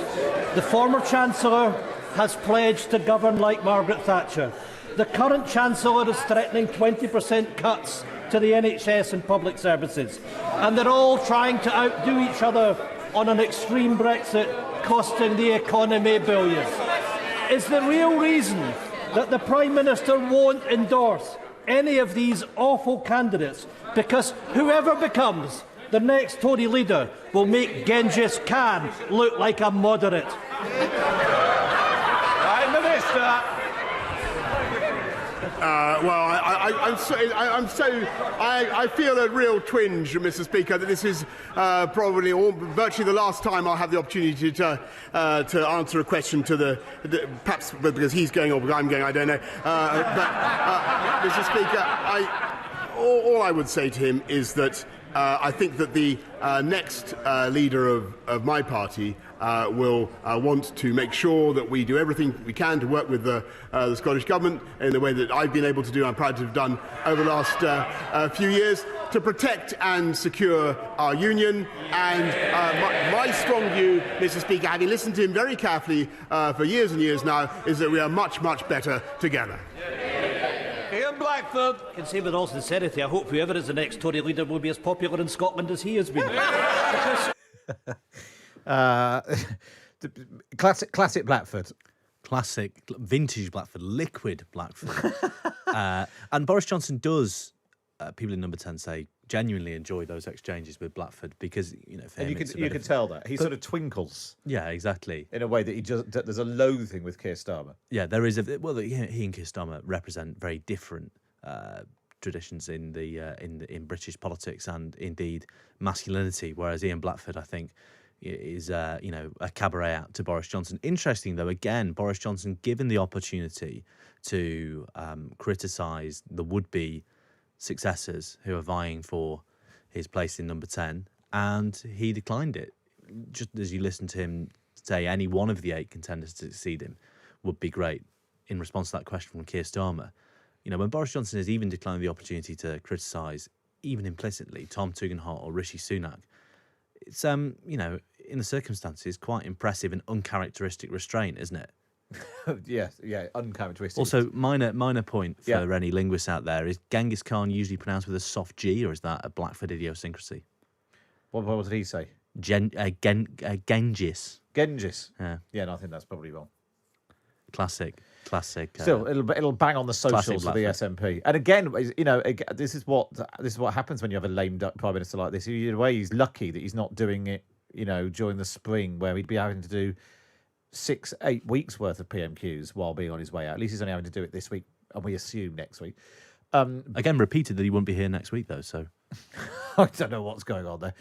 The former Chancellor has pledged to govern like Margaret Thatcher. The current Chancellor is threatening 20% cuts to the NHS and public services. And they're all trying to outdo each other on an extreme Brexit, costing the economy billions. Is the real reason that the Prime Minister won't endorse any of these awful candidates because whoever becomes the next Tory leader will make Genghis Khan look like a moderate? I feel a real twinge, Mr. Speaker, that this is probably virtually the last time I'll have the opportunity to answer a question to perhaps because he's going or because I'm going, I don't know. Mr. Speaker, all I would say to him is that I think that the next leader of my party will want to make sure that we do everything we can to work with the Scottish Government in the way that I've been able to do and I'm proud to have done over the last few years to protect and secure our union. And my strong view, Mr. Speaker, having listened to him very carefully for years and years now, is that we are much, much better together. Ian Blackford. I can say with all sincerity, I hope whoever is the next Tory leader will be as popular in Scotland as he has been. Classic Blackford. Classic, vintage Blackford, liquid Blackford. And Boris Johnson does, people in Number 10 say, genuinely enjoy those exchanges with Blackford because, you know, for and him you could tell that. He sort of twinkles. Yeah, exactly. In a way that there's a loathing with Keir Starmer. Yeah, there is. He and Keir Starmer represent very different traditions in British politics and indeed masculinity, whereas Ian Blackford, I think, is a cabaret act to Boris Johnson. Interesting though, again, Boris Johnson given the opportunity to criticise the would-be successors who are vying for his place in Number 10, and he declined it. Just as you listen to him say any one of the 8 contenders to succeed him would be great in response to that question from Keir Starmer. You know, when Boris Johnson has even declined the opportunity to criticise, even implicitly, Tom Tugendhat or Rishi Sunak, it's, in the circumstances, quite impressive and uncharacteristic restraint, isn't it? Yeah, uncharacteristic. Also, minor point for any linguists out there, is Genghis Khan usually pronounced with a soft G, or is that a Blackford idiosyncrasy? What did he say? Genghis. Genghis. Yeah, no, I think that's probably wrong. Classic. Still, it'll bang on the socials of the SNP. And again, this is what happens when you have a lame duck prime minister like this. In a way, he's lucky that he's not doing it, during the spring where he'd be having to do 6-8 weeks worth of PMQs while being on his way out. At least he's only having to do it this week, and we assume next week. Again, repeated that he wouldn't be here next week, though, so... I don't know what's going on there.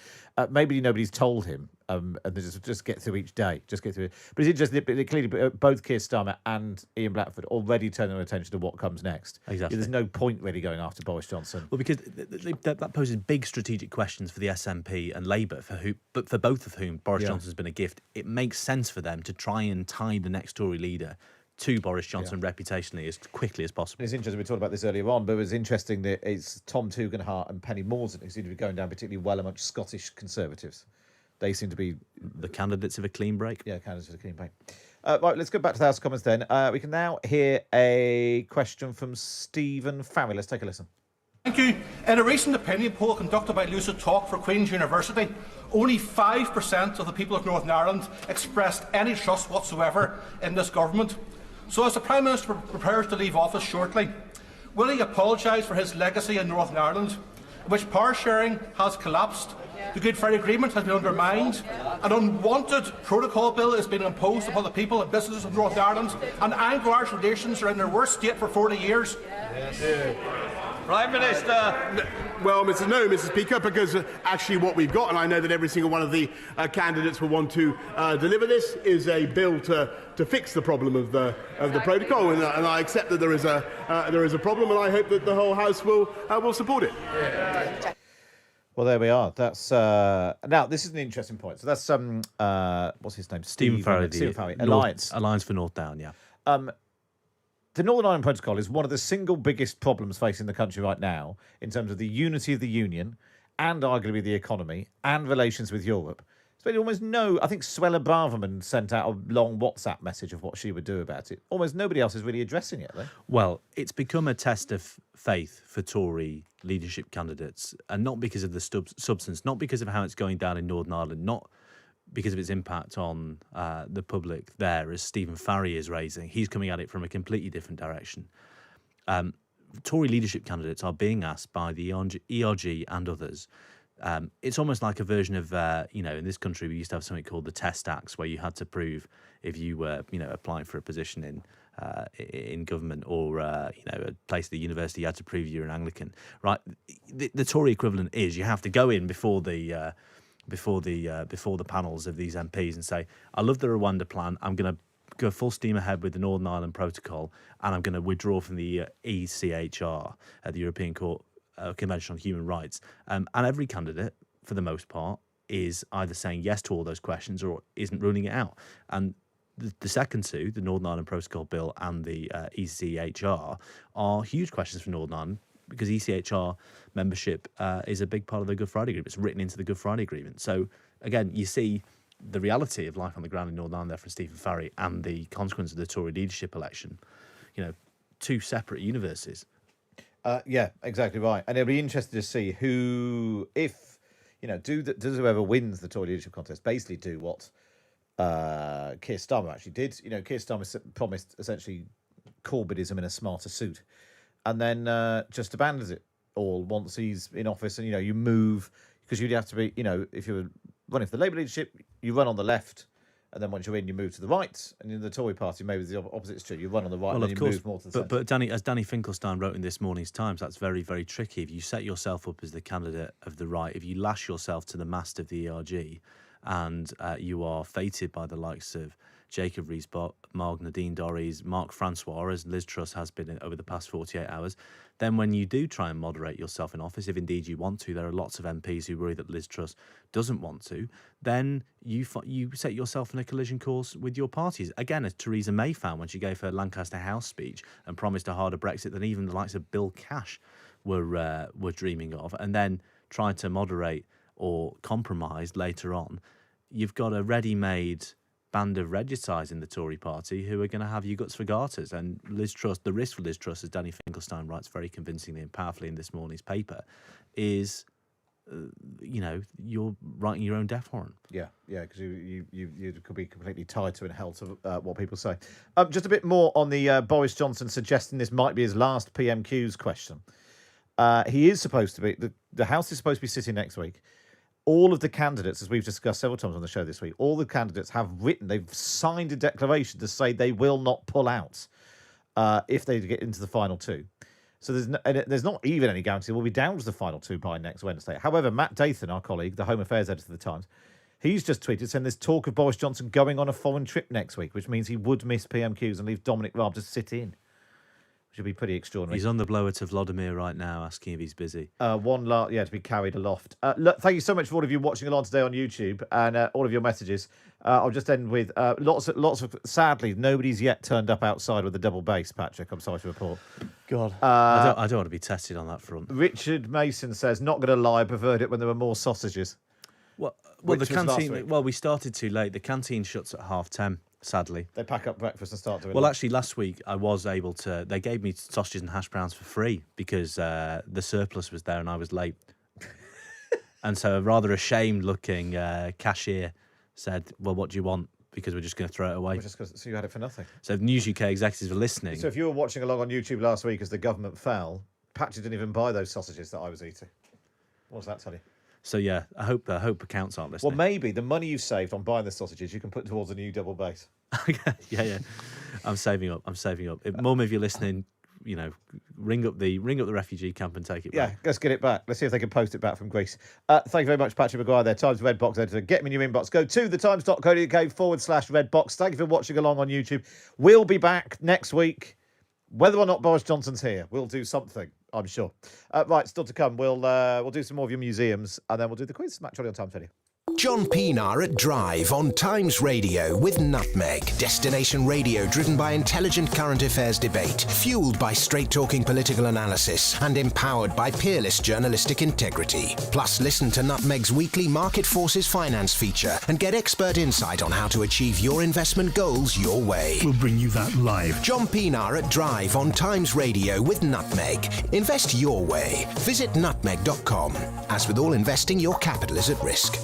Maybe nobody's told him, and they just get through each day. Just get through it. But it's interesting that clearly both Keir Starmer and Ian Blackford already turning their attention to what comes next. Exactly. There's no point really going after Boris Johnson. Well, because that poses big strategic questions for the SNP and Labour, but for both of whom Boris Johnson's been a gift. It makes sense for them to try and tie the next Tory leader to Boris Johnson reputationally as quickly as possible. It's interesting, we talked about this earlier on, but it was interesting that it's Tom Tugendhat and Penny Mordaunt who seem to be going down particularly well amongst Scottish Conservatives. They seem to be... The candidates of a clean break? Yeah, candidates of a clean break. Right, let's go back to the House of Commons then. We can now hear a question from Stephen Farry. Let's take a listen. Thank you. In a recent opinion poll conducted by Lucid Talk for Queen's University, only 5% of the people of Northern Ireland expressed any trust whatsoever in this government. So as the Prime Minister prepares to leave office shortly, will he apologise for his legacy in Northern Ireland, in which power sharing has collapsed, the Good Friday Agreement has been undermined, an unwanted protocol bill is being imposed upon the people and businesses of Northern Ireland, and Anglo-Irish relations are in their worst state for 40 years? Yes. Prime Minister. Well, Mr. Speaker, because actually what we've got, and I know that every single one of the candidates will want to deliver this, is a bill to fix the problem of the protocol, and I accept that there is a problem, and I hope that the whole House will support it. Well, there we are. That's now. This is an interesting point. So that's what's his name? Stephen Farry, Alliance for North Down. Yeah. The Northern Ireland Protocol is one of the single biggest problems facing the country right now in terms of the unity of the Union and arguably the economy and relations with Europe. So almost I think Suella Braverman sent out a long WhatsApp message of what she would do about it. Almost nobody else is really addressing it, though. Well, it's become a test of faith for Tory leadership candidates, and not because of the substance, not because of how it's going down in Northern Ireland, not because of its impact on the public there, as Stephen Farry is raising. He's coming at it from a completely different direction. Tory leadership candidates are being asked by the ERG and others. It's almost like a version of, in this country we used to have something called the Test Acts, where you had to prove if you were, applying for a position in government or, a place at the university, you had to prove you're an Anglican, right? The Tory equivalent is you have to go in before the panels of these MPs and say, I love the Rwanda plan. I'm going to go full steam ahead with the Northern Ireland Protocol, and I'm going to withdraw from the ECHR, the European Court Convention on Human Rights. And every candidate, for the most part, is either saying yes to all those questions or isn't ruling it out. And the second two, the Northern Ireland Protocol Bill and the ECHR, are huge questions for Northern Ireland, because ECHR membership is a big part of the Good Friday Agreement. It's written into the Good Friday Agreement. So, again, you see the reality of life on the ground in Northern Ireland there from Stephen Farry and the consequence of the Tory leadership election. Two separate universes. Yeah, exactly right. And it'll be interesting to see who, if, does whoever wins the Tory leadership contest basically do what Keir Starmer actually did. Keir Starmer promised essentially Corbynism in a smarter suit, and then just abandons it all once he's in office. And, you move, because you'd have to be, if you were running for the Labour leadership, you run on the left, and then once you're in, you move to the right. And in the Tory party, maybe the opposite's true. You run on the right, and then you move more to the centre. But Danny, as Danny Finkelstein wrote in this morning's Times, that's very, very tricky. If you set yourself up as the candidate of the right, if you lash yourself to the mast of the ERG, and you are fated by the likes of Jacob Rees-Mogg, Nadine Dorries, Mark Francois, as Liz Truss has been over the past 48 hours, then when you do try and moderate yourself in office, if indeed you want to, there are lots of MPs who worry that Liz Truss doesn't want to, then you set yourself in a collision course with your parties. Again, as Theresa May found when she gave her Lancaster House speech and promised a harder Brexit than even the likes of Bill Cash were dreaming of, and then tried to moderate or compromise later on. You've got a ready-made band of regicides in the Tory party who are going to have you guts for garters. And Liz Truss, the risk for Liz Truss, as Danny Finkelstein writes very convincingly and powerfully in this morning's paper, is, you're writing your own death warrant. Yeah, because you could be completely tied to and held to what people say. Just a bit more on the Boris Johnson suggesting this might be his last PMQs question. He is supposed to be, the House is supposed to be sitting next week. all of the candidates, as we've discussed several times on the show this week, all the candidates they've signed a declaration to say they will not pull out if they get into the final two. So there's not even any guarantee we'll be down to the final two by next Wednesday. However, Matt Dathan, our colleague, the Home Affairs editor of the Times, he's just tweeted saying there's talk of Boris Johnson going on a foreign trip next week, which means he would miss PMQs and leave Dominic Raab to sit in, which would be pretty extraordinary. He's on the blower to Vladimir right now, asking if he's busy. To be carried aloft. Look, thank you so much for all of you watching along today on YouTube and all of your messages. I'll just end with lots of. Sadly, nobody's yet turned up outside with a double bass. Patrick, I'm sorry to report. God, I don't want to be tested on that front. Richard Mason says, "Not going to lie, I preferred it when there were more sausages." Well, the canteen. Well, we started too late. The canteen shuts at 10:30. Sadly, they pack up breakfast and start doing. Well, actually, last week I was able to. They gave me sausages and hash browns for free because the surplus was there and I was late. And so a rather ashamed-looking cashier said, "Well, what do you want? Because we're just going to throw it away." So you had it for nothing. So if News UK executives are listening. So if you were watching along on YouTube last week as the government fell, Patrick didn't even buy those sausages that I was eating. What does that tell you? So yeah, I hope accounts aren't listening. Well, maybe the money you've saved on buying the sausages you can put towards a new double base. yeah. I'm saving up. Mum, if you're listening, ring up the refugee camp and take it back. Yeah, let's get it back. Let's see if they can post it back from Greece. Thank you very much, Patrick Maguire there, Times Red Box editor. Get me in your inbox. Go to thetimes.co.uk/redbox. Thank you for watching along on YouTube. We'll be back next week. Whether or not Boris Johnson's here, we'll do something, I'm sure. Right, still to come. We'll do some more of your museums, and then we'll do the quiz. Matt Chorley on Times Radio. John Pienaar at Drive on Times Radio with Nutmeg. Destination radio driven by intelligent current affairs debate, fueled by straight-talking political analysis, and empowered by peerless journalistic integrity. Plus, listen to Nutmeg's weekly Market Forces Finance feature and get expert insight on how to achieve your investment goals your way. We'll bring you that live. John Pienaar at Drive on Times Radio with Nutmeg. Invest your way. Visit nutmeg.com. As with all investing, your capital is at risk.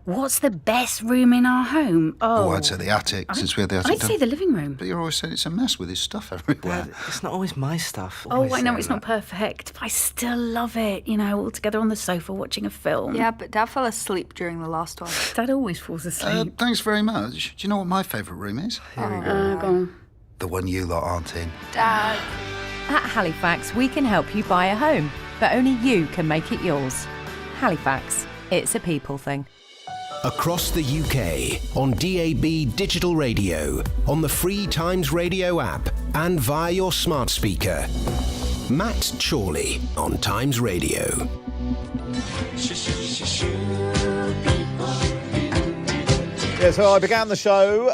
What's the best room in our home? Oh, I'd say the attic, since we had the attic I'd say the living room. But you're always saying it's a mess with his stuff everywhere. Dad, it's not always my stuff. Oh, I know it's not perfect, but I still love it. All together on the sofa watching a film. Yeah, but Dad fell asleep during the last one. Dad always falls asleep. Thanks very much. Do you know what my favourite room is? Here we go. Go on. The one you lot aren't in. Dad. At Halifax, we can help you buy a home, but only you can make it yours. Halifax, it's a people thing. Across the UK, on DAB digital radio, on the free Times Radio app, and via your smart speaker. Matt Chorley on Times Radio. Yeah, so I began the show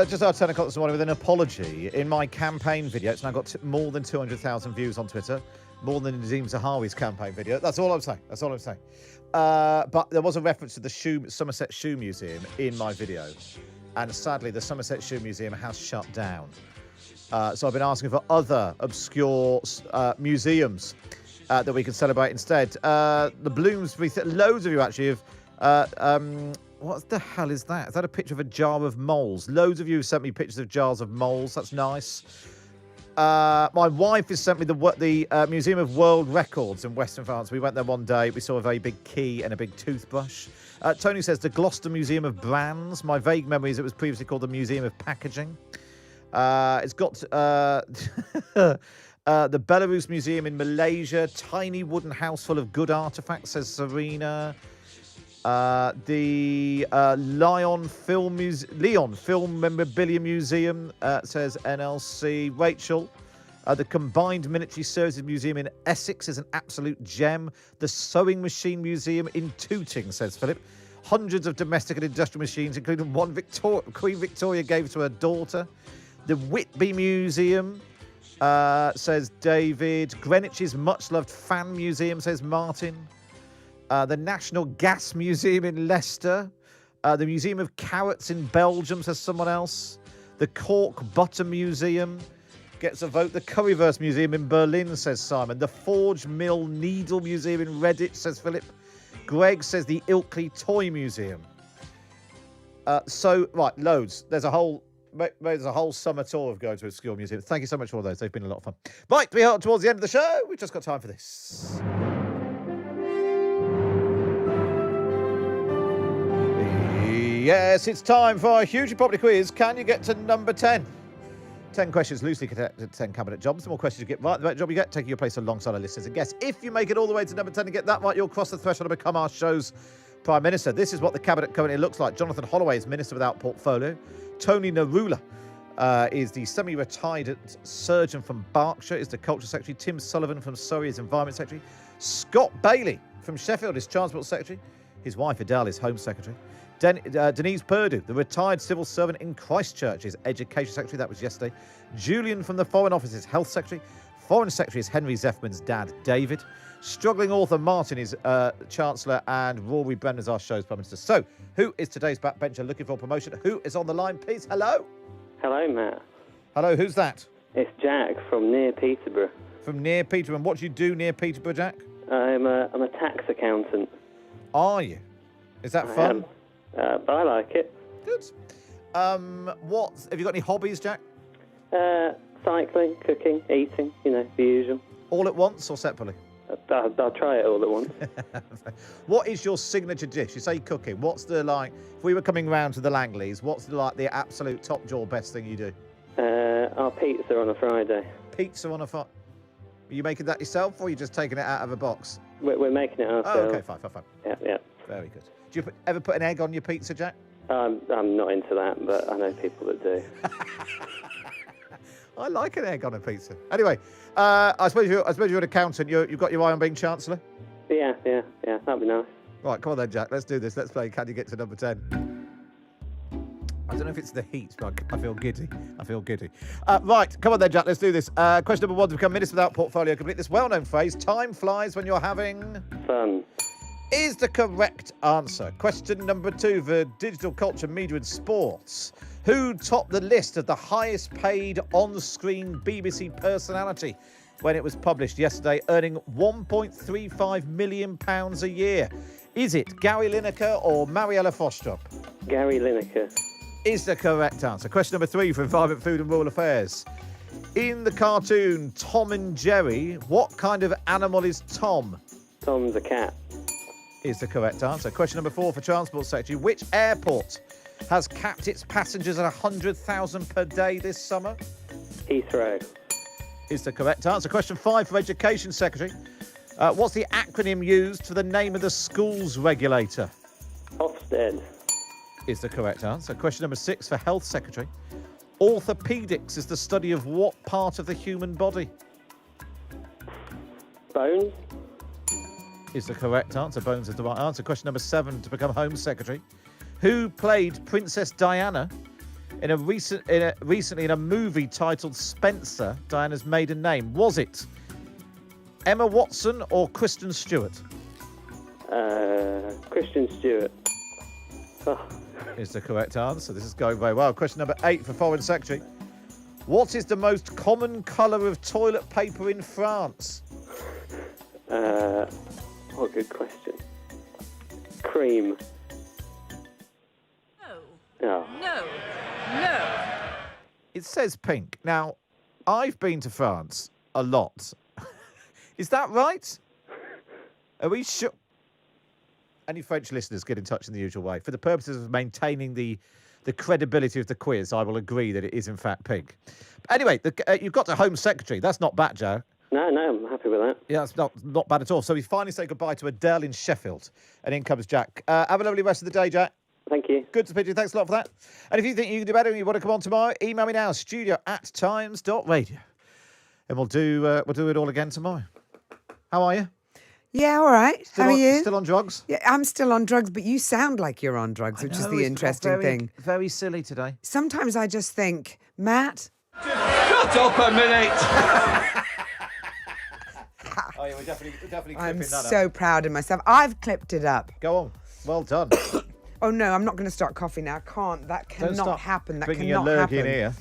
just after 10 o'clock this morning with an apology in my campaign video. It's now got more than 200,000 views on Twitter, more than Nadeem Zahawi's campaign video. That's all I'm saying. But there was a reference to the Somerset Shoe Museum in my video. And sadly, the Somerset Shoe Museum has shut down. So I've been asking for other obscure museums that we can celebrate instead. The Bloomsbury, loads of you actually have... what the hell is that? Is that a picture of a jar of moles? Loads of you have sent me pictures of jars of moles. That's nice. My wife has sent me the Museum of World Records in Western France. We went there one day. We saw a very big key and a big toothbrush. Tony says the Gloucester Museum of Brands. My vague memory is it was previously called the Museum of Packaging. It's got the Belarus Museum in Malaysia. Tiny wooden house full of good artifacts, says Serena. The Lyon Film Memorabilia Museum, says NLC. Rachel, the Combined Military Services Museum in Essex is an absolute gem. The Sewing Machine Museum in Tooting, says Philip. Hundreds of domestic and industrial machines, including one Queen Victoria gave to her daughter. The Whitby Museum, says David. Greenwich's much-loved fan museum, says Martin. The National Gas Museum in Leicester. The Museum of Carrots in Belgium, says someone else. The Cork Butter Museum gets a vote. The Curryverse Museum in Berlin, says Simon. The Forge Mill Needle Museum in Redditch, says Philip. Greg says the Ilkley Toy Museum. Right, loads. There's a whole summer tour of going to obscure museums. Thank you so much for all those. They've been a lot of fun. Right, we are towards the end of the show. We've just got time for this. Yes, it's time for our hugely popular quiz. Can you get to number 10? 10 questions loosely connected to 10 cabinet jobs. The more questions you get right, the better job you get, taking your place alongside our listeners and guests. If you make it all the way to number 10 and get that right, you'll cross the threshold and become our show's Prime Minister. This is what the cabinet currently looks like. Jonathan Holloway is Minister without portfolio. Tony Narula is the semi-retired surgeon from Berkshire, is the Culture Secretary. Tim Sullivan from Surrey is Environment Secretary. Scott Bailey from Sheffield is Transport Secretary. His wife Adele is Home Secretary. Denise Perdue, the retired civil servant in Christchurch, is Education Secretary. That was yesterday. Julian from the Foreign Office is Health Secretary. Foreign Secretary is Henry Zeffman's dad, David. Struggling author Martin is Chancellor, and Rory Brennan is our show's Prime Minister. So, who is today's backbencher looking for promotion? Who is on the line, please? Hello? Hello, Matt. Hello, who's that? It's Jack from near Peterborough. From near Peterborough. And what do you do near Peterborough, Jack? I'm a tax accountant. Are you? Is that fun? But I like it. Good. What have you got any hobbies, Jack? Cycling, cooking, eating, the usual. All at once or separately? I'll try it all at once. What is your signature dish? You say cooking. What's the, if we were coming round to the Langleys, what's the absolute top drawer best thing you do? Our pizza on a Friday. Pizza on a Friday? Are you making that yourself, or are you just taking it out of a box? We're making it ourselves. Oh, okay, fine. Yeah. Very good. Do you ever put an egg on your pizza, Jack? I'm not into that, but I know people that do. I like an egg on a pizza. Anyway, I suppose you're an accountant. You've got your eye on being Chancellor? Yeah, that'd be nice. Right, come on then, Jack. Let's do this. Let's play Can You Get to Number 10? I don't know if it's the heat, but I feel giddy. Right, come on then, Jack. Let's do this. Question number 1, to become Minister without portfolio, complete this well-known phrase, time flies when you're having... fun. Is the correct answer. Question number 2 for digital culture, media and sports. Who topped the list of the highest paid on-screen BBC personality when it was published yesterday, earning £1.35 million a year? Is it Gary Lineker or Mariella Frostrup? Gary Lineker. Is the correct answer. Question number 3 for environment, food and rural affairs. In the cartoon Tom and Jerry, what kind of animal is Tom? Tom's a cat. Is the correct answer. Question number 4 for Transport Secretary. Which airport has capped its passengers at 100,000 per day this summer? Heathrow. Is the correct answer. Question 5 for Education Secretary. What's the acronym used for the name of the schools regulator? Ofsted. Is the correct answer. Question number 6 for Health Secretary. Orthopedics is the study of what part of the human body? Bones. Is the correct answer. Bones is the right answer. Question number 7 to become Home Secretary. Who played Princess Diana recently in a movie titled Spencer, Diana's maiden name? Was it Emma Watson or Kristen Stewart? Kristen Stewart. Oh. Is the correct answer. This is going very well. Question number 8 for Foreign Secretary. What is the most common colour of toilet paper in France? What a good question. Cream. No. It says pink. Now, I've been to France a lot. Is that right? Are we sure? Any French listeners, get in touch in the usual way. For the purposes of maintaining the credibility of the quiz, I will agree that it is in fact pink. But anyway, you've got the Home Secretary. That's not bad, Joe. No, I'm happy with that. Yeah, that's not bad at all. So we finally say goodbye to Adele in Sheffield. And in comes Jack. Have a lovely rest of the day, Jack. Thank you. Good to speak to you. Thanks a lot for that. And if you think you can do better and you want to come on tomorrow, email me now, studio@times.radio. And we'll do it all again tomorrow. How are you? Yeah, all right. How are you? Still on drugs? Yeah, I'm still on drugs, but you sound like you're on drugs, which is the interesting thing. Very silly today. Sometimes I just think, Matt... Shut up a minute! Oh, yeah, we're definitely clipping I'm that up. so proud of myself. I've clipped it up. Go on. Well done. Oh, no, I'm not going to start coughing now. I can't. That cannot happen. That bringing cannot your lurgy happen. in here.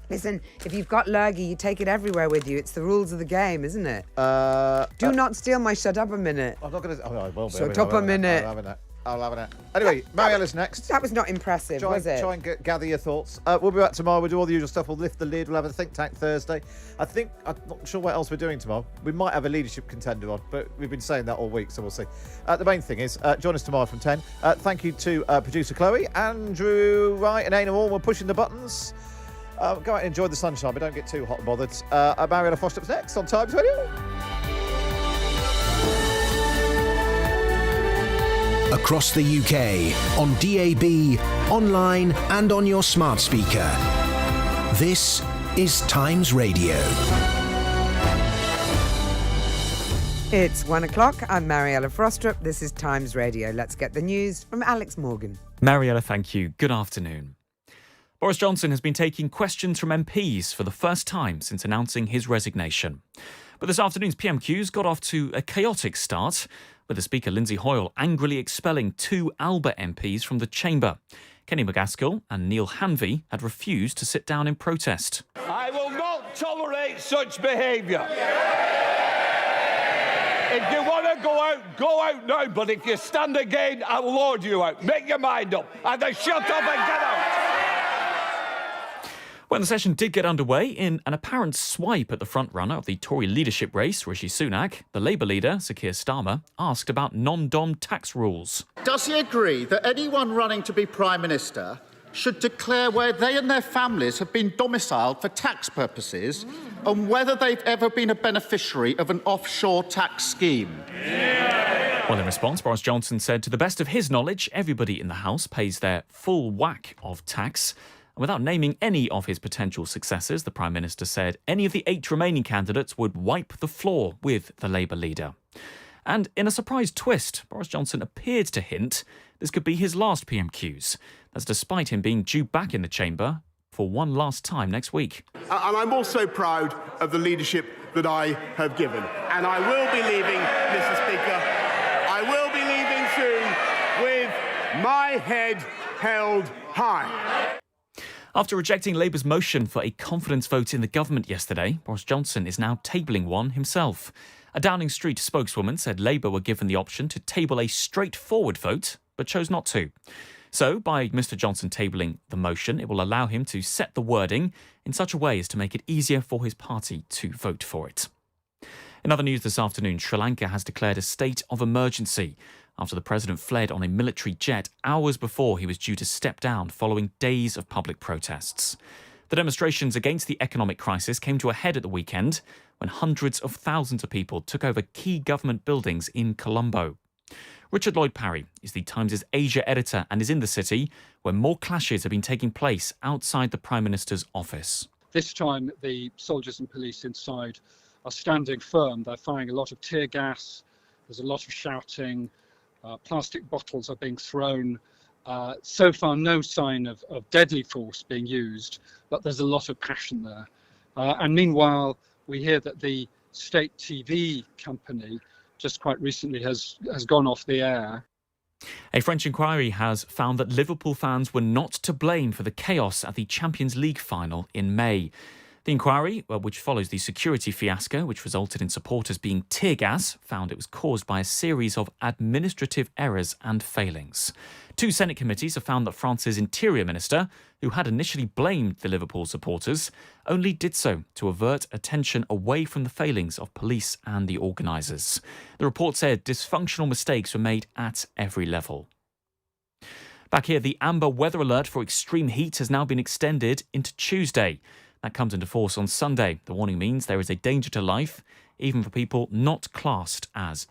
Listen, if you've got lurgy, you take it everywhere with you. It's the rules of the game, isn't it? Do not steal my shut up a minute. I'm not going to... Oh, I will be. Shut up a minute. I'm having that. I'll have it. Anyway, Mariella's next. That was not impressive, was it? Try and gather your thoughts. We'll be back tomorrow. We'll do all the usual stuff. We'll lift the lid. We'll have a think tank Thursday. I'm not sure what else we're doing tomorrow. We might have a leadership contender on, but we've been saying that all week, so we'll see. The main thing is, join us tomorrow from 10. Thank you to producer Chloe, Andrew Wright and Aina Wall. We're pushing the buttons. Go out and enjoy the sunshine, but don't get too hot and bothered. Mariella Frostup's next on Times Radio. Across the UK, on DAB, online and on your smart speaker. This is Times Radio. It's 1 o'clock. I'm Mariella Frostrup. This is Times Radio. Let's get the news from Alex Morgan. Mariella, thank you. Good afternoon. Boris Johnson has been taking questions from MPs for the first time since announcing his resignation. But this afternoon's PMQs got off to a chaotic start, with the Speaker Lindsay Hoyle angrily expelling two Alba MPs from the chamber. Kenny McGaskill and Neil Hanvey had refused to sit down in protest. I will not tolerate such behaviour. If you want to go out now, but if you stand again, I will order you out. Make your mind up. Either shut up and get out. When the session did get underway, in an apparent swipe at the front-runner of the Tory leadership race, Rishi Sunak, the Labour leader, Sir Keir Starmer, asked about non-dom tax rules. Does he agree that anyone running to be Prime Minister should declare where they and their families have been domiciled for tax purposes and whether they've ever been a beneficiary of an offshore tax scheme? Well, in response, Boris Johnson said, to the best of his knowledge, everybody in the House pays their full whack of tax. Without naming any of his potential successors, the Prime Minister said any of the 8 remaining candidates would wipe the floor with the Labour leader. And in a surprise twist, Boris Johnson appeared to hint this could be his last PMQs. That's despite him being due back in the chamber for one last time next week. And I'm also proud of the leadership that I have given. And I will be leaving, Mr. Speaker. I will be leaving soon with my head held high. After rejecting Labour's motion for a confidence vote in the government yesterday, Boris Johnson is now tabling one himself. A Downing Street spokeswoman said Labour were given the option to table a straightforward vote, but chose not to. So, by Mr Johnson tabling the motion, it will allow him to set the wording in such a way as to make it easier for his party to vote for it. In other news this afternoon, Sri Lanka has declared a state of emergency after the president fled on a military jet hours before he was due to step down following days of public protests. The demonstrations against the economic crisis came to a head at the weekend when hundreds of thousands of people took over key government buildings in Colombo. Richard Lloyd-Parry is the Times' Asia editor and is in the city where more clashes have been taking place outside the Prime Minister's office. This time the soldiers and police inside are standing firm. They're firing a lot of tear gas, there's a lot of shouting, plastic bottles are being thrown. So far no sign of deadly force being used, but there's a lot of passion there. And meanwhile, we hear that the state TV company just quite recently has gone off the air. A French inquiry has found that Liverpool fans were not to blame for the chaos at the Champions League final in May. The inquiry, which follows the security fiasco, which resulted in supporters being tear gas, found it was caused by a series of administrative errors and failings. 2 Senate committees have found that France's Interior Minister, who had initially blamed the Liverpool supporters, only did so to avert attention away from the failings of police and the organisers. The report said dysfunctional mistakes were made at every level. Back here, the amber weather alert for extreme heat has now been extended into Tuesday. That comes into force on Sunday. The warning means there is a danger to life, even for people not classed as